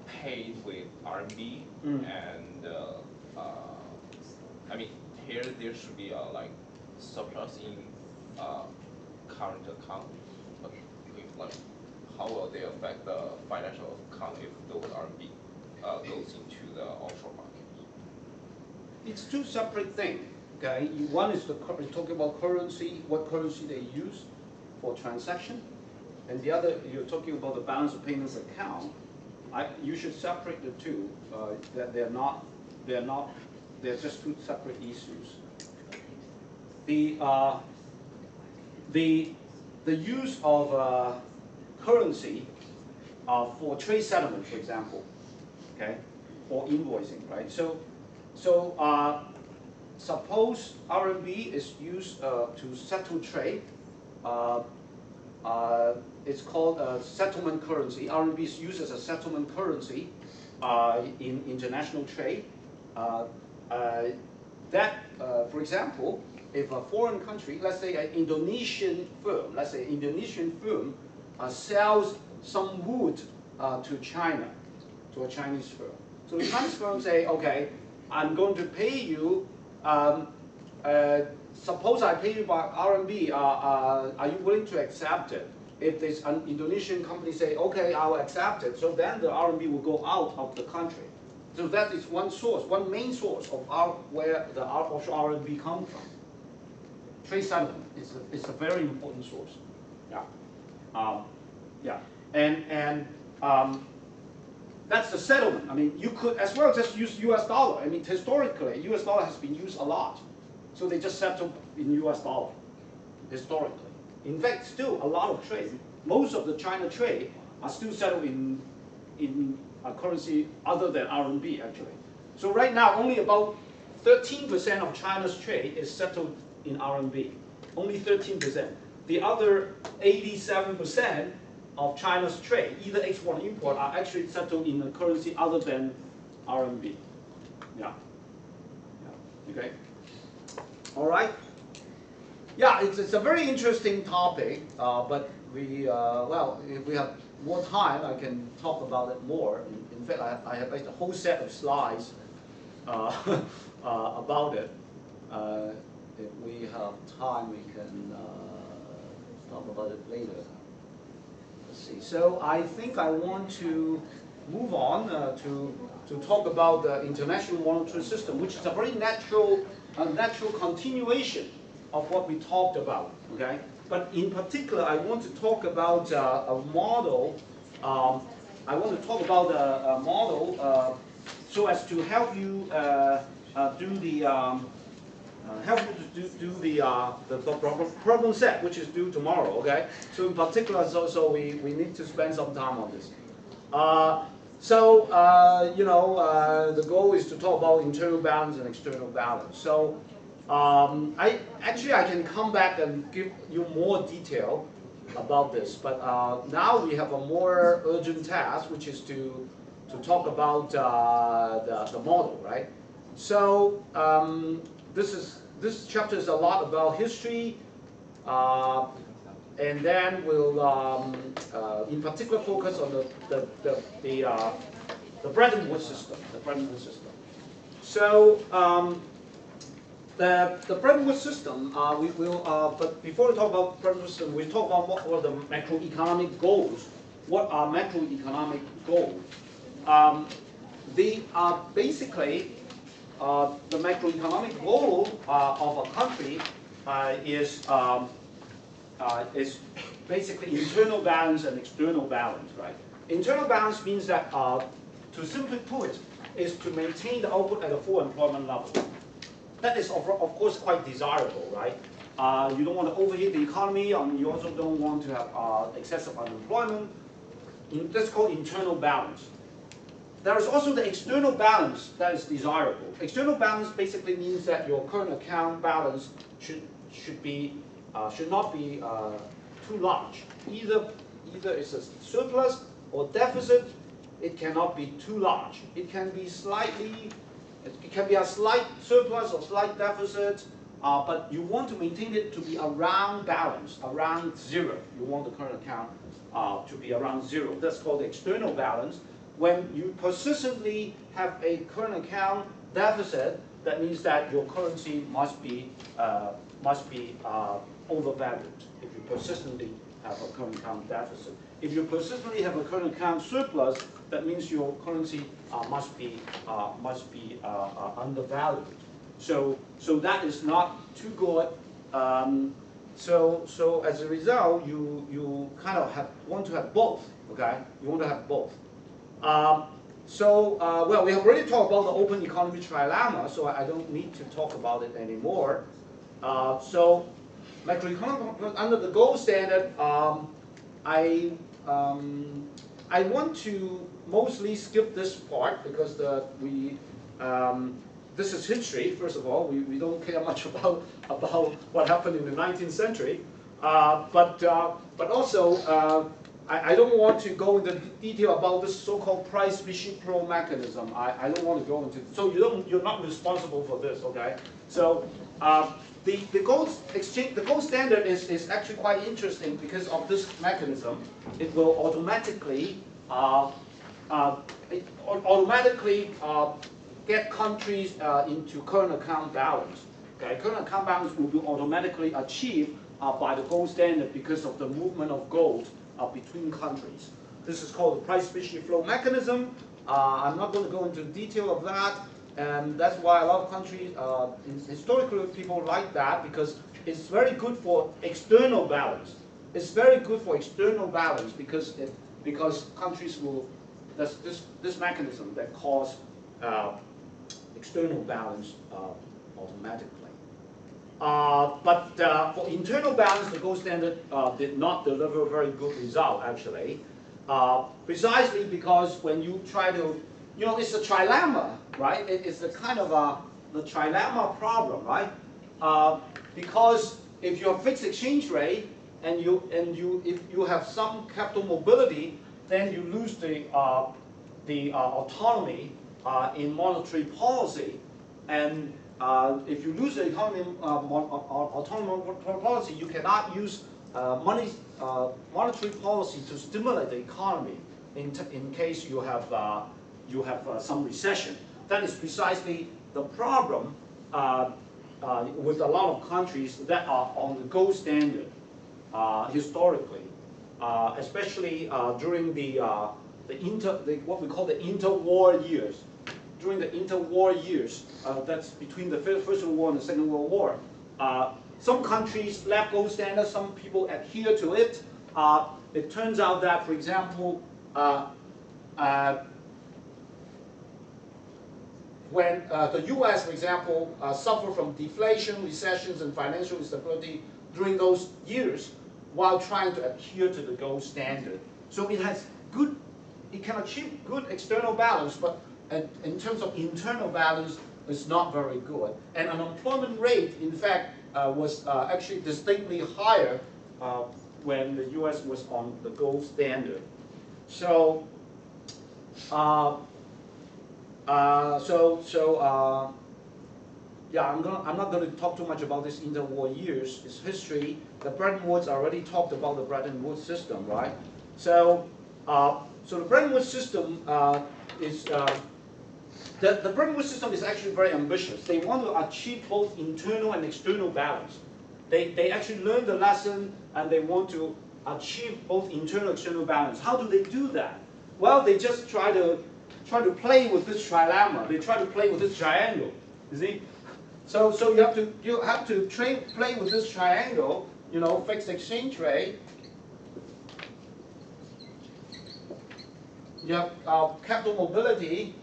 paid with RMB and I mean here there should be like surplus in current account, but if like how will they affect the financial account if those RMB goes into the offshore market? It's two separate things. Okay, one is you're talking about currency, what currency they use for transaction, and the other you're talking about the balance of payments account. You should separate the two. That they're just two separate issues. The use of currency for trade settlement, for example, okay, or invoicing, right? So suppose RMB is used to settle trade. It's called a settlement currency. RMB is used as a settlement currency in international trade. For example, if a foreign country, let's say an Indonesian firm, sells some wood to China, to a Chinese firm. So the Chinese firm say, okay, I'm going to pay you, suppose I pay you by RMB, are you willing to accept it? if this an Indonesian company say, okay, I'll accept it, so then the RMB will go out of the country. So that is one source, one main source of where the offshore RMB come from. Trade settlement is a very important source. Yeah, yeah, and that's the settlement. I mean, you could as well just use U.S. dollar. I mean, historically, U.S. dollar has been used a lot, so they just settle in U.S. dollar historically. In fact, still a lot of trade. Most of the China trade are still settled in a currency other than RMB actually. So right now, only about 13% of China's trade is settled in RMB. Only 13%. The other 87% of China's trade, either export or import, are actually settled in a currency other than RMB. Yeah. Yeah. Okay. All right. Yeah, it's a very interesting topic, but we well, if we have more time, I can talk about it more. In fact, I have a whole set of slides about it. If we have time, we can talk about it later. Let's see. So I think I want to move on to talk about the international monetary system, which is a very natural continuation of what we talked about. Okay. But in particular, I want to talk about a model. I want to talk about a model so as to help you do the problem set, which is due tomorrow. Okay. So in particular, so we need to spend some time on this. You know, the goal is to talk about internal balance and external balance. So I can come back and give you more detail about this, but now we have a more urgent task, which is to talk about the model, right? So this chapter is a lot about history, and then we'll in particular focus on the Bretton Woods system. So the Bretton Woods system, we will, but before we talk about Bretton Woods system, we talk about what are the macroeconomic goals. What are macroeconomic goals? They are basically the macroeconomic goal of a country is basically internal balance and external balance, right? Internal balance means that, to simply put, is to maintain the output at a full employment level. That is, of course, quite desirable, right? You don't want to overheat the economy, and you also don't want to have excessive unemployment. That's called internal balance. There is also the external balance that is desirable. External balance basically means that your current account balance should not be too large. Either it's a surplus or deficit. It cannot be too large. It can be it can be a slight surplus or slight deficit, but you want to maintain it to be around balance, around zero. You want the current account to be around zero. That's called the external balance. When you persistently have a current account deficit, that means that your currency must be overvalued. If you persistently have a current account deficit, if you persistently have a current account surplus, that means your currency must be undervalued. So that is not too good. So as a result, you kind of want to have both. Okay, you want to have both. Well, we have already talked about the open economy trilemma, so I don't need to talk about it anymore. So macroeconomic under the gold standard, I want to mostly skip this part because this is history. First of all, we don't care much about what happened in the 19th century, but also I don't want to go into detail about this so-called price reciprocal mechanism. I don't want to go into. So you're not responsible for this, okay? So the gold standard is actually quite interesting because of this mechanism. It will automatically get countries into current account balance. Okay, current account balance will be automatically achieved by the gold standard because of the movement of gold between countries. This is called the price specie flow mechanism. I'm not going to go into detail of that, and that's why a lot of countries, historically people like that because it's very good for external balance. It's very good for external balance because countries will, that's this mechanism that cause external balance automatically. But for internal balance, the gold standard did not deliver a very good result actually. Precisely because when you try to, it's a trilemma, right? It's a kind of the trilemma problem, right? Because if you have fixed exchange rate and if you have some capital mobility, then you lose the autonomy in monetary policy, and if you lose the autonomy policy, you cannot use monetary policy to stimulate the economy in case you have some recession. That is precisely the problem with a lot of countries that are on the gold standard historically, especially during what we call the interwar years. During the interwar years, that's between the First World War and the Second World War. Some countries left gold standard, some people adhere to it. It turns out that, for example, when the US, for example, suffered from deflation, recessions, and financial instability during those years while trying to adhere to the gold standard. So it can achieve good external balance, but in terms of internal balance, it's not very good. And unemployment rate, in fact, was actually distinctly higher when the US was on the gold standard. So, yeah, I'm not going to talk too much about this interwar years. It's history. The Bretton Woods already talked about the Bretton Woods system, right? So, so the Bretton Woods system is the Bretton Woods system is actually very ambitious. They want to achieve both internal and external balance. They actually learned the lesson and they want to achieve both internal and external balance. How do they do that? Well, they just try to play with this trilemma. They try to play with this triangle. You see? So you have to play with this triangle. Fixed exchange rate. You have capital mobility.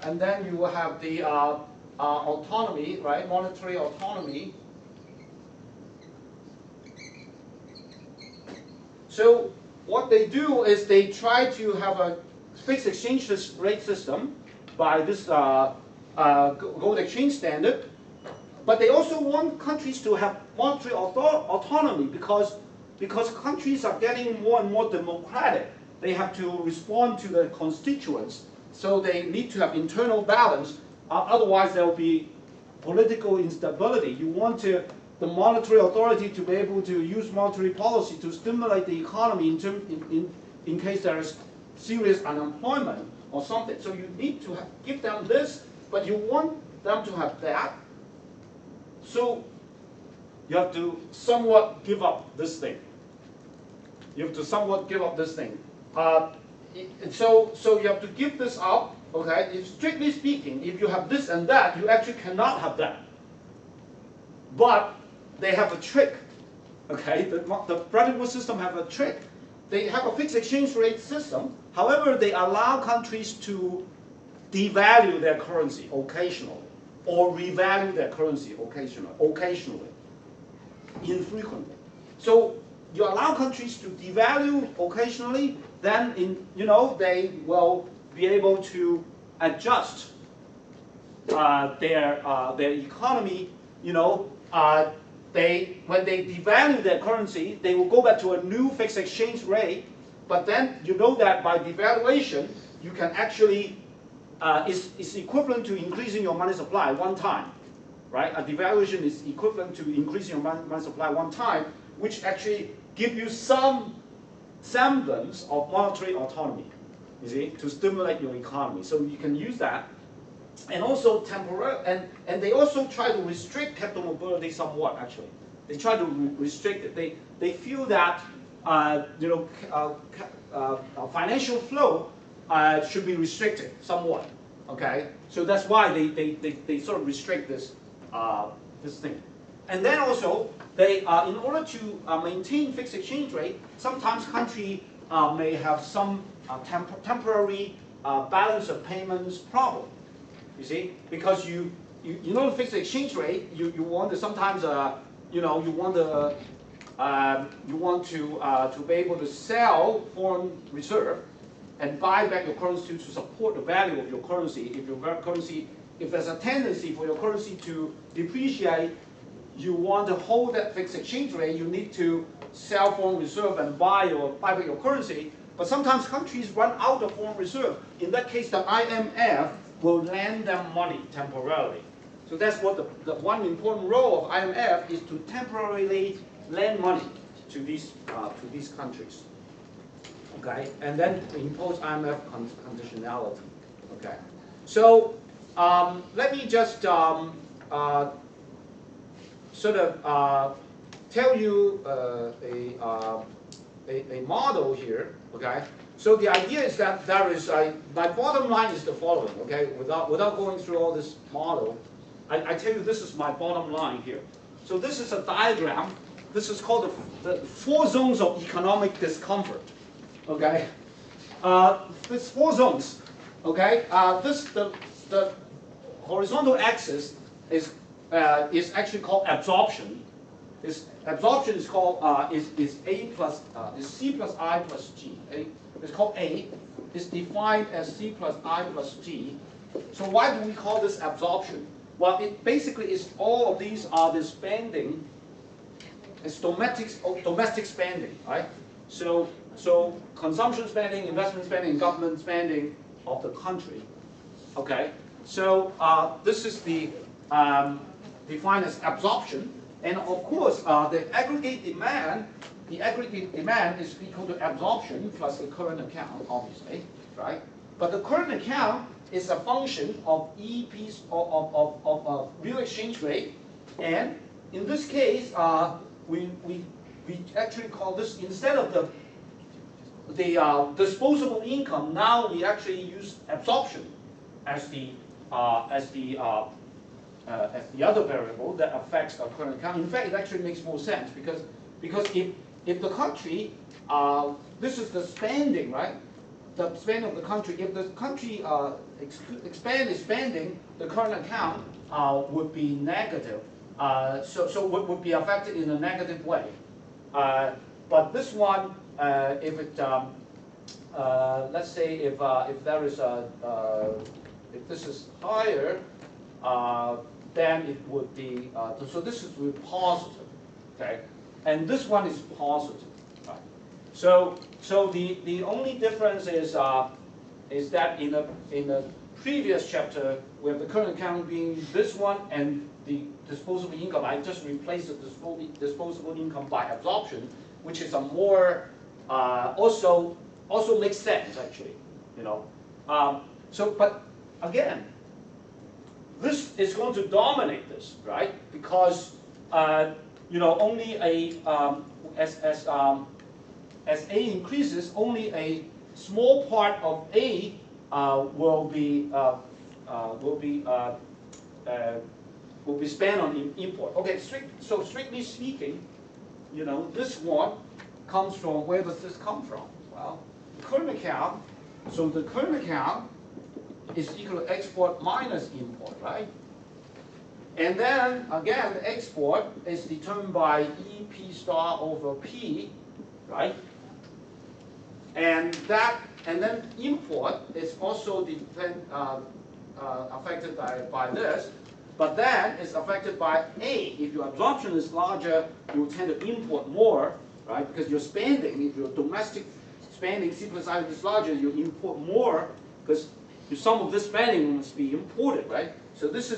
And then you will have the autonomy, right? Monetary autonomy. So what they do is they try to have a fixed exchange rate system by this gold exchange standard, but they also want countries to have monetary autonomy because countries are getting more and more democratic. They have to respond to their constituents. So they need to have internal balance, otherwise there will be political instability. You want the monetary authority to be able to use monetary policy to stimulate the economy in case there is serious unemployment or something. So you need to give them this, but you want them to have that. So you have to somewhat give up this thing. You have to somewhat give up this thing. So you have to give this up, okay? Strictly speaking, if you have this and that, you actually cannot have that. But they have a trick, okay? The Bretton Woods system have a trick. They have a fixed exchange rate system. However, they allow countries to devalue their currency occasionally, or revalue their currency occasionally, infrequently. So you allow countries to devalue occasionally, then they will be able to adjust their economy. When they devalue their currency, they will go back to a new fixed exchange rate. But then that by devaluation, you can actually is equivalent to increasing your money supply one time, right? A devaluation is equivalent to increasing your money supply one time, which actually give you some semblance of monetary autonomy, you see, to stimulate your economy. So you can use that. and also temporary, and they also try to restrict capital mobility somewhat. Actually, they try to restrict it. They feel that financial flow should be restricted somewhat. Okay, so that's why they sort of restrict this this thing. And then also they in order to maintain fixed exchange rate, sometimes country may have some temporary balance of payments problem. You see, because you know the fixed exchange rate, you want to sometimes you want to be able to sell foreign reserve and buy back your currency to support the value of your currency. If there's a tendency for your currency to depreciate, you want to hold that fixed exchange rate. You need to sell foreign reserve and buy back your currency. But sometimes countries run out of foreign reserve. In that case, the IMF will lend them money temporarily. So that's what the one important role of IMF is, to temporarily lend money to these countries. Okay, and then impose IMF conditionality. Okay, so let me just sort of tell you a model here. Okay, so the idea is that there is my bottom line is the following. Okay, without going through all this model, I tell you this is my bottom line here. So this is a diagram. This is called the 4 zones of economic discomfort. Okay, there's 4 zones. Okay, the horizontal axis is actually called absorption. Absorption is called is C plus I plus G. It's called A. It's defined as C plus I plus G. So why do we call this absorption? Well, it basically is all of these are the spending. It's domestic spending, right? So consumption spending, investment spending, government spending of the country. Okay. So this is the defined as absorption, and of course the aggregate demand is equal to absorption plus the current account, obviously, right? But the current account is a function of EP's of real exchange rate, and in this case we actually call this, instead of the disposable income, now we actually use absorption as the other variable that affects our current account. In fact, it actually makes more sense because if the country, this is the spending, right? The spending of the country. If the country expand its spending, the current account would be negative. So would be affected in a negative way. But this one, if it, let's say if there is if this is higher, then it would be, so this is positive, okay? And this one is positive, right? So the only difference is that in the previous chapter, we have the current account being this one, and the disposable income, I just replaced the disposable income by absorption, which is a more, also makes sense actually, you know. But again, this is going to dominate this, right? Because you know, only as A increases, only a small part of A will be spent on import. Okay, so strictly speaking, you know, this one comes from, where does this come from? Well, the current account. So the current account is equal to export minus import, right? And then again, the export is determined by EP star over P, right? And then import is also affected by this, but then it's affected by A. If your absorption is larger, you tend to import more, right? Because your spending, if your domestic spending C plus I is larger, you import more because some of this spending must be imported, right? So this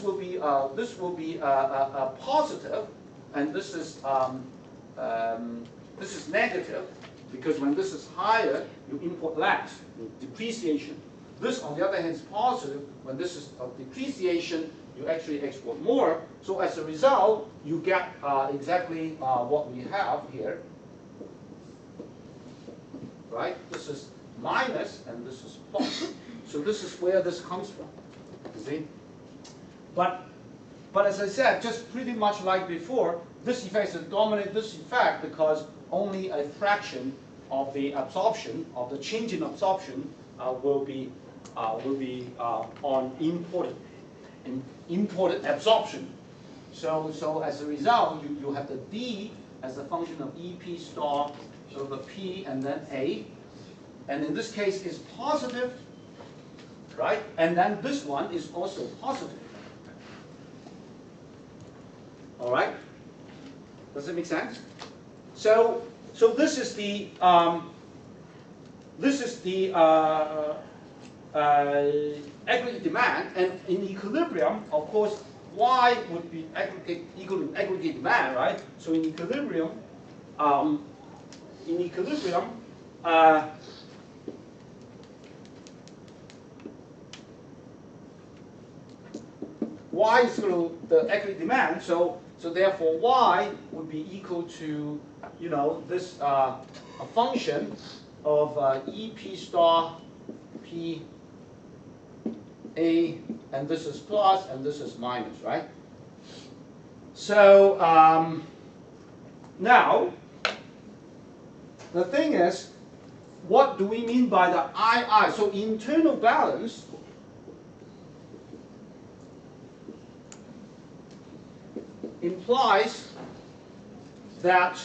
will be a positive, and this is negative, because when this is higher, you import less, depreciation. This, on the other hand, is positive. When this is a depreciation, you actually export more. So as a result, you get exactly what we have here. Right? This is minus, and this is plus. So this is where this comes from. You see? But as I said, just pretty much like before, this effect is dominate this effect because only a fraction of the absorption, of the change in absorption, will be on imported absorption. So as a result, you have the D as a function of EP star, so the P and then A, and in this case is positive, right? And then this one is also positive. All right? Does it make sense? So this is the aggregate demand, and in equilibrium, of course, Y would be equal to aggregate demand, right? So in equilibrium, Y is equal to the aggregate demand, so therefore Y would be equal to, you know, this a function of EP star P A, and this is plus and this is minus, right? So now the thing is, what do we mean by the II? So internal balance implies that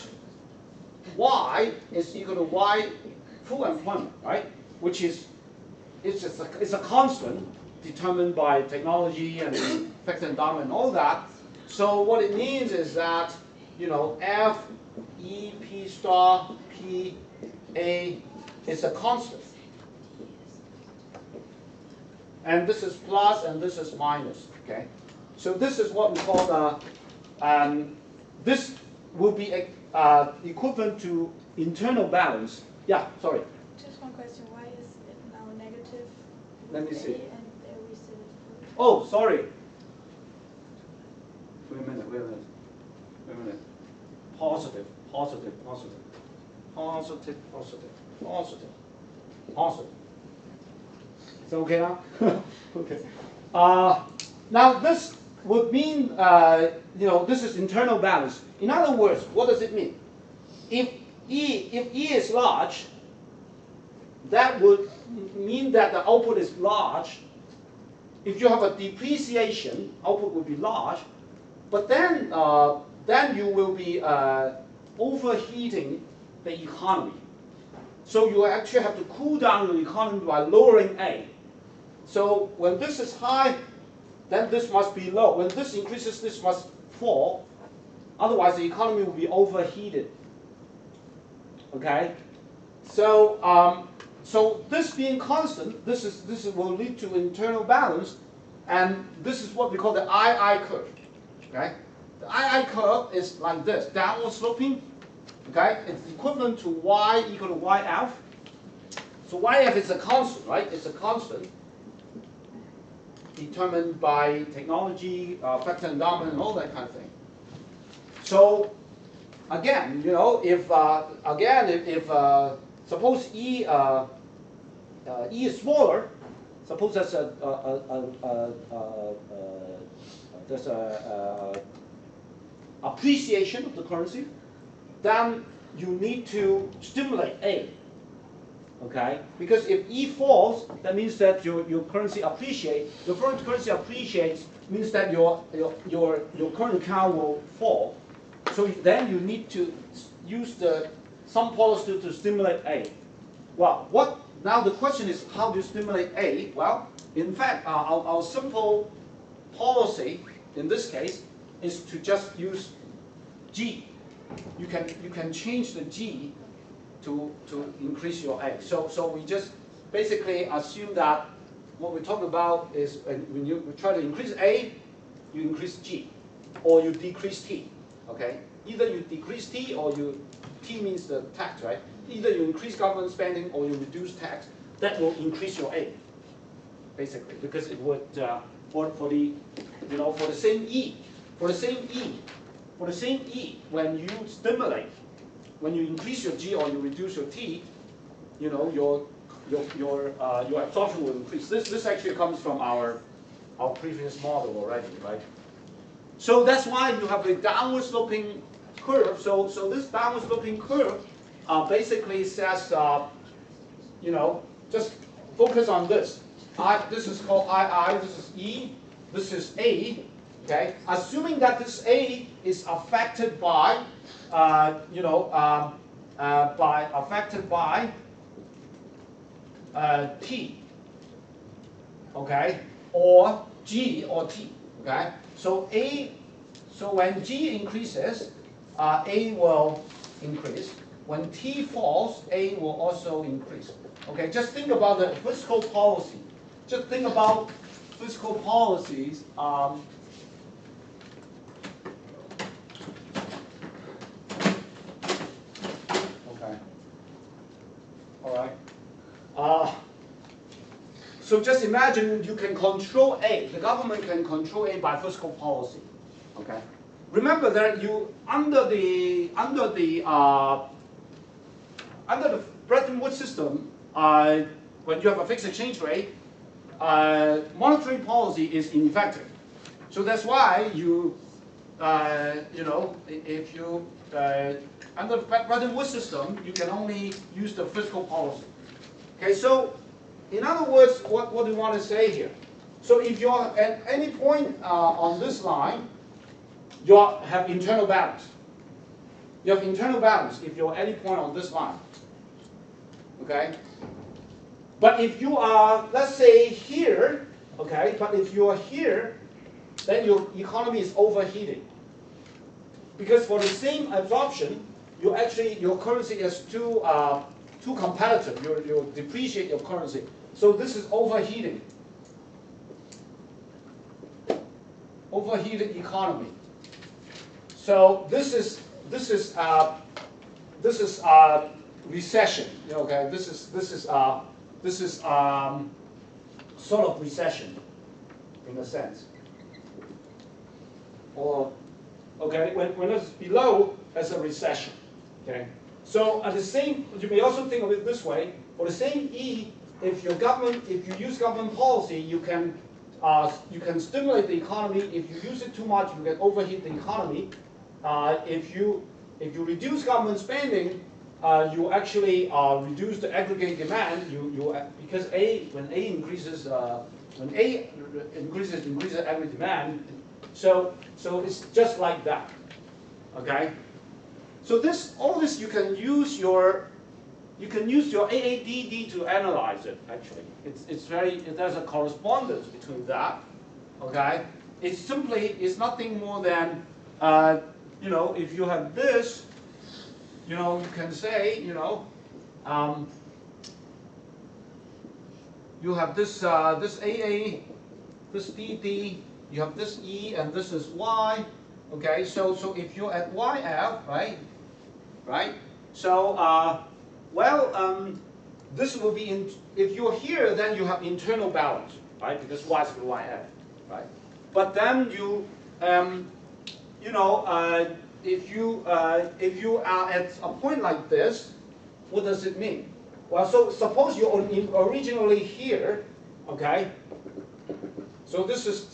Y is equal to Y full employment, right? Which is it's a constant determined by technology and factor endowment and all that. So what it means is that, you know, F E P star P A is a constant, and this is plus and this is minus. Okay, so this is what we call the this will be equivalent to internal balance. Yeah, sorry. Just one question. Why is it now negative? Let me see. And there we said it. Oh, sorry. Wait a minute. Positive. Is it okay now? Okay. Now this would mean, you know, this is internal balance. In other words, what does it mean? If E is large, that would mean that the output is large. If you have a depreciation, output will be large, but then you will be overheating the economy. So you actually have to cool down the economy by lowering A. So when this is high, then this must be low. When this increases, this must fall. Otherwise, the economy will be overheated. Okay, so so this being constant, this will lead to internal balance, and this is what we call the II curve. Okay, the II curve is like this, downward sloping. Okay, it's equivalent to Y equal to YF. So YF is a constant, right? It's a constant determined by technology, factor endowment, and all that kind of thing. So again, you know, if suppose E is smaller, suppose there's there's a appreciation of the currency, then you need to stimulate A. Okay, because if E falls, that means that your currency appreciates. Your foreign currency appreciates means that your current account will fall. So then you need to use some policy to stimulate A. Well, now the question is, how do you stimulate A? Well, in fact, our simple policy in this case is to just use G. You can change the G to increase your A. So we just basically assume that what we talk about is when you try to increase A, you increase G, or you decrease T. Okay, either you decrease T or T means the tax, right? Either you increase government spending or you reduce tax. That will increase your A. basically, because it would for the for the same E, when you stimulate, when you increase your G or you reduce your T, your absorption will increase. This actually comes from our previous model already, right? So that's why you have a downward sloping curve. So this downward sloping curve basically says, just focus on this. This is called II, this is E, this is A. Okay, assuming that this A is affected by, T, okay, or G or T, okay. So when G increases, A will increase. When T falls, A will also increase. Okay, just think about the fiscal policy. Just think about fiscal policies. Okay. All right. So just imagine you can control A. The government can control A by fiscal policy. Okay. Remember that you under the Bretton Woods system, when you have a fixed exchange rate, monetary policy is ineffective. So that's why you, if you under the Bretton Woods system, you can only use the fiscal policy. Okay, so in other words, what do you want to say here? So if you're at any point on this line, you have internal balance. You have internal balance if you're at any point on this line. Okay? But if you are, let's say here, okay, but if you are here, then your economy is overheating. Because for the same absorption, your currency is too competitive. You depreciate your currency. So this is overheating. Overheated economy. So this is recession. Okay, this is sort of recession, in a sense. Or okay, when it's below, as a recession. Okay, so at the same, you may also think of it this way: for the same E, if you use government policy, you can stimulate the economy. If you use it too much, you can overheat the economy. If you reduce government spending, you actually reduce the aggregate demand. Because when A increases aggregate demand. So it's just like that. Okay. So all this you can use your AADD to analyze it. Actually, there's a correspondence between that. Okay. It's nothing more than if you have this, you can say you have this this AA, this DD, you have this E, and this is Y. Okay, so if you're at YF, right? So this will be if you're here, then you have internal balance, right? Because Y is YF, right? But then if you are at a point like this, what does it mean? Well, so suppose you're originally here, okay? So this is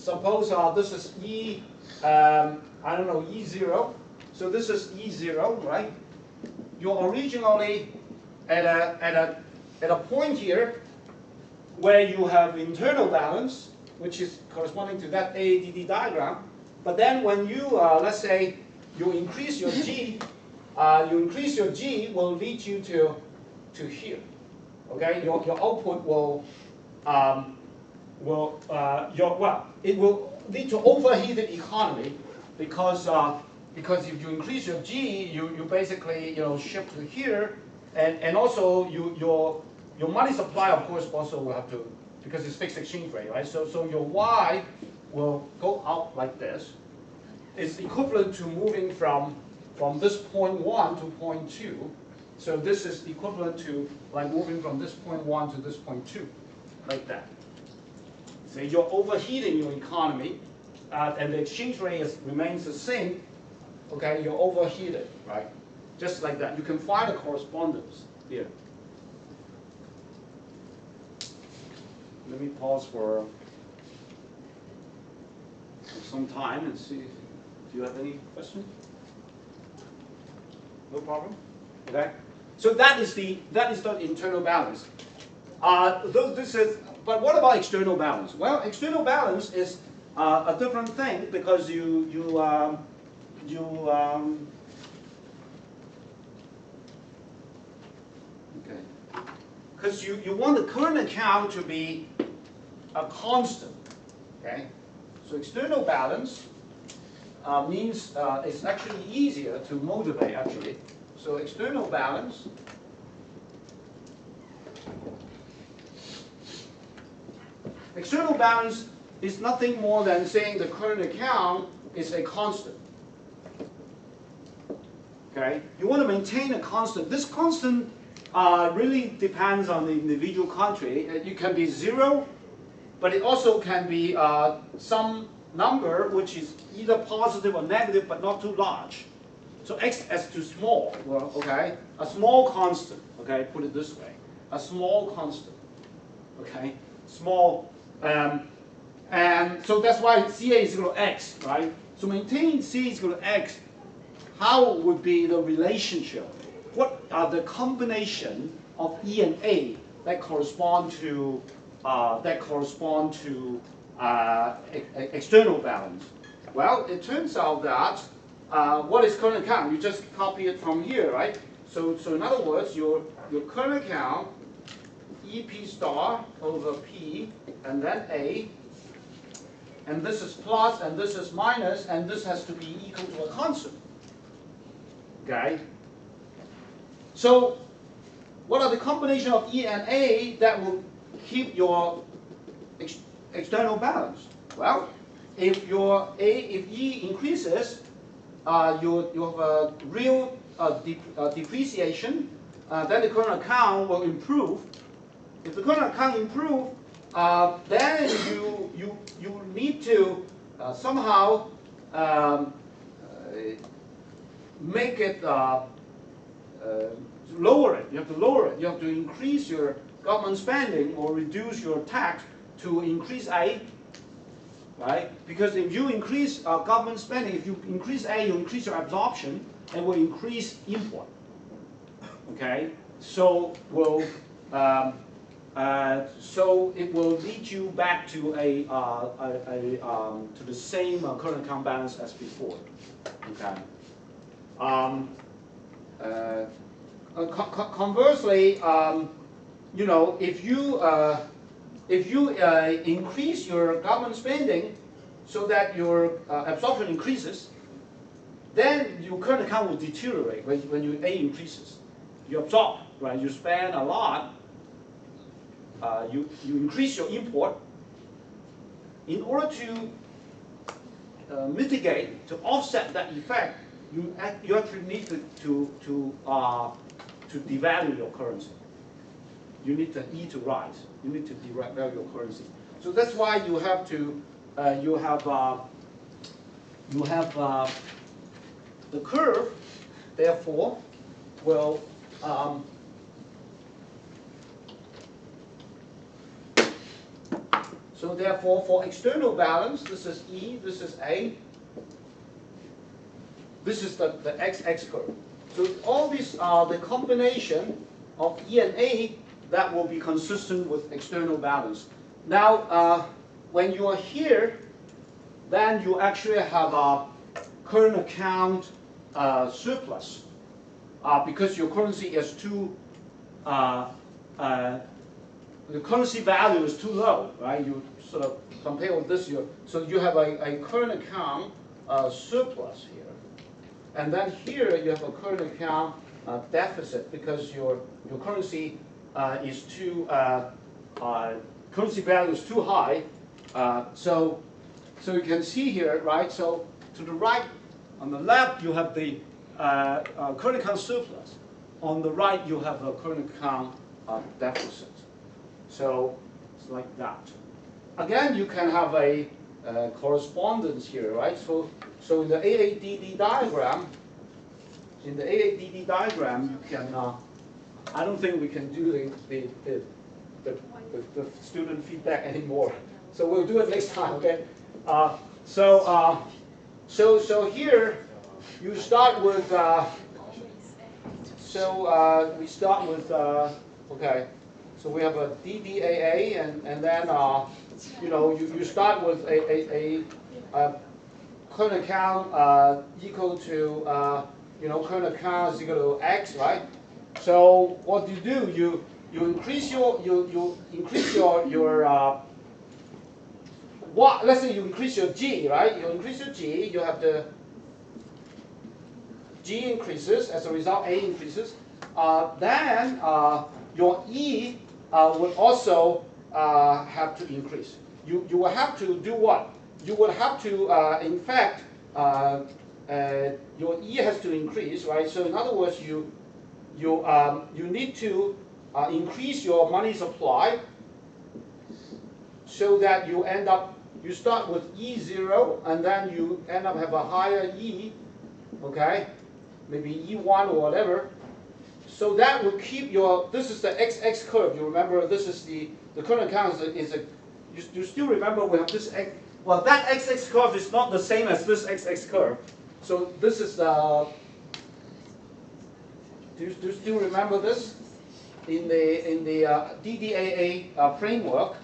this is E, I don't know, E0. So this is E0, right? You're originally at a point here where you have internal balance, which is corresponding to that AADD diagram. But then when you let's say you increase your G, will lead you to here. Okay, your output it will lead to overheated economy because if you increase your G, you basically shift to here, and also your money supply, of course, also will have to, because it's fixed exchange rate, right? So your Y will go out like this. It's equivalent to moving from this point 1 to point 2. So this is equivalent to like moving from this point 1 to this point 2, like that. say you're overheating your economy, and the exchange rate remains the same, okay, you're overheated, right? Just like that. You can find a correspondence here. Let me pause for some time and see. Do you have any questions? No problem. Okay. So that is the internal balance. But what about external balance? Well, external balance is a different thing because because you want the current account to be a constant. Okay. So external balance means it's actually easier to motivate actually. So external balance is nothing more than saying the current account is a constant. Okay? You want to maintain a constant. This constant really depends on the individual country. It can be 0, but it also can be some number which is either positive or negative, but not too large. So x as too small. Well, okay, a small constant. Okay, put it this way: a small constant. Okay, small, and so that's why CA is equal to x, right? So maintaining C is equal to x. How would be the relationship? What are the combination of E and A that correspond to external balance? Well, it turns out that what is current account? You just copy it from here, right? So in other words, your current account, EP star over P, and then A, and this is plus, and this is minus, and this has to be equal to a constant. Okay? So what are the combination of E and A that will keep your external balance? Well, if E increases, you have a real depreciation, then the current account will improve. If the current account improves, then you need to somehow make it lower it. You have to lower it. You have to increase your government spending or reduce your tax to increase A. Right? Because if you increase government spending, if you increase A, you increase your absorption, and will increase import. Okay, so it will lead you back to to the same current account balance as before. Okay. Conversely, you know, if you increase your government spending so that your absorption increases, then your current account will deteriorate when your A increases. You absorb, right? You spend a lot. You increase your import. In order to mitigate, to offset that effect, you actually need to devalue your currency. You need the E to rise. You need to devalue your currency. So that's why you have to the curve, therefore, will so therefore for external balance, this is E, this is A, this is the x curve. So all these are the combination of E and A that will be consistent with external balance. Now, when you are here, then you actually have a current account surplus because your currency is too, the currency value is too low, right? You sort of compare with this year. So you have a current account surplus here. And then here you have a current account deficit because your currency is too, currency value is too high. So you can see here, right? So to the right, on the left, you have the current account surplus. On the right, you have a current account deficit. So it's like that. again, you can have a correspondence here, right? So in the AADD diagram, you can. I don't think we can do the student feedback anymore. So we'll do it next time, okay? So here you start with. We start with. Okay. So we have a DDAA, and then you start with a current account equal to current account is equal to X, right? So what you do, you increase your what? Let's say you increase your G, right? You increase your G, you have the G increases as a result, A increases. Then your E will also have to increase. You will have to do what? You will have to, in fact, your E has to increase, right? So in other words, you need to increase your money supply so that you start with E0 and then you end up have a higher E, okay? Maybe E1 or whatever. So that will keep this is the XX curve. You remember this is the current account you still remember we have this X. Well, that XX curve is not the same as this XX curve. So this is the, do you still remember this? In the DDAA framework,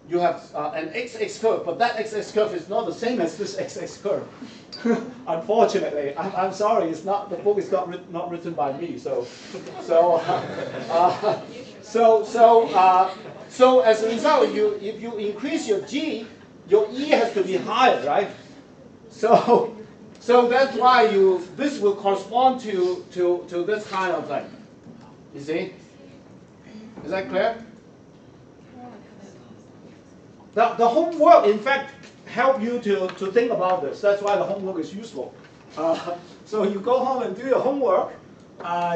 you have an XX curve, but that XX curve is not the same as this XX curve. Unfortunately, I'm sorry, it's not, the book is not written by me. So as a result, if you increase your G, your E has to be higher, right? So that's why this will correspond to this kind of thing. You see? Is that clear? The homework, in fact, help you to think about this. That's why the homework is useful. So you go home and do your homework,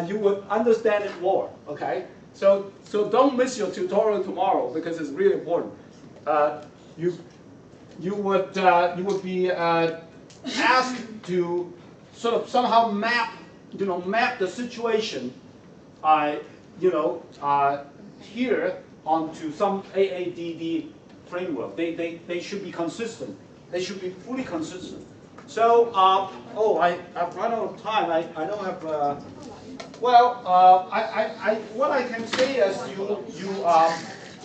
you would understand it more. Okay. So don't miss your tutorial tomorrow because it's really important. You would be asked to sort of somehow map the situation, here onto some AADD framework. They should be consistent. They should be fully consistent. So I've run out of time. I don't have. What I can say is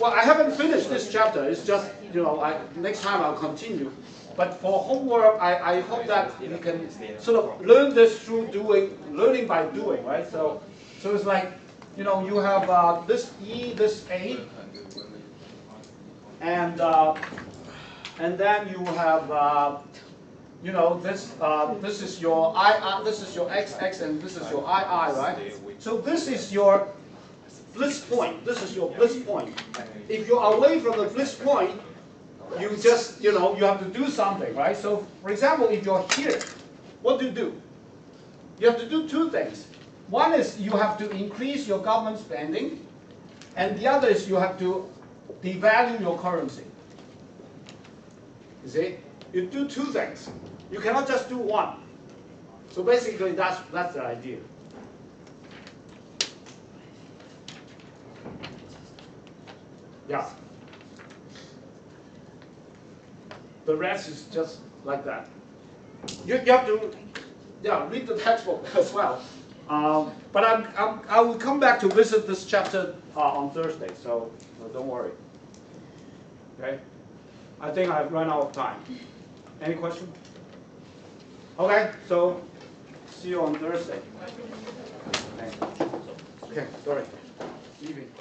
I haven't finished this chapter. It's just next time I'll continue. But for homework, I hope that you can sort of learn this through learning by doing, right? So it's like you have this E, this A, and then you have this is your this is your XX, and this is your II, right? So this is your bliss point. This is your bliss point. If you're away from the bliss point, you just you have to do something, right? So for example, if you're here, what do? You have to do two things. One is you have to increase your government spending, and the other is you have to devalue your currency. You see? You do two things. You cannot just do one. So basically, that's the idea. Yeah. The rest is just like that. You have to, read the textbook as well. But I will come back to visit this chapter on Thursday, so don't worry. Okay? I think I've run out of time. Any question? Okay, so see you on Thursday. Okay, sorry. Leaving.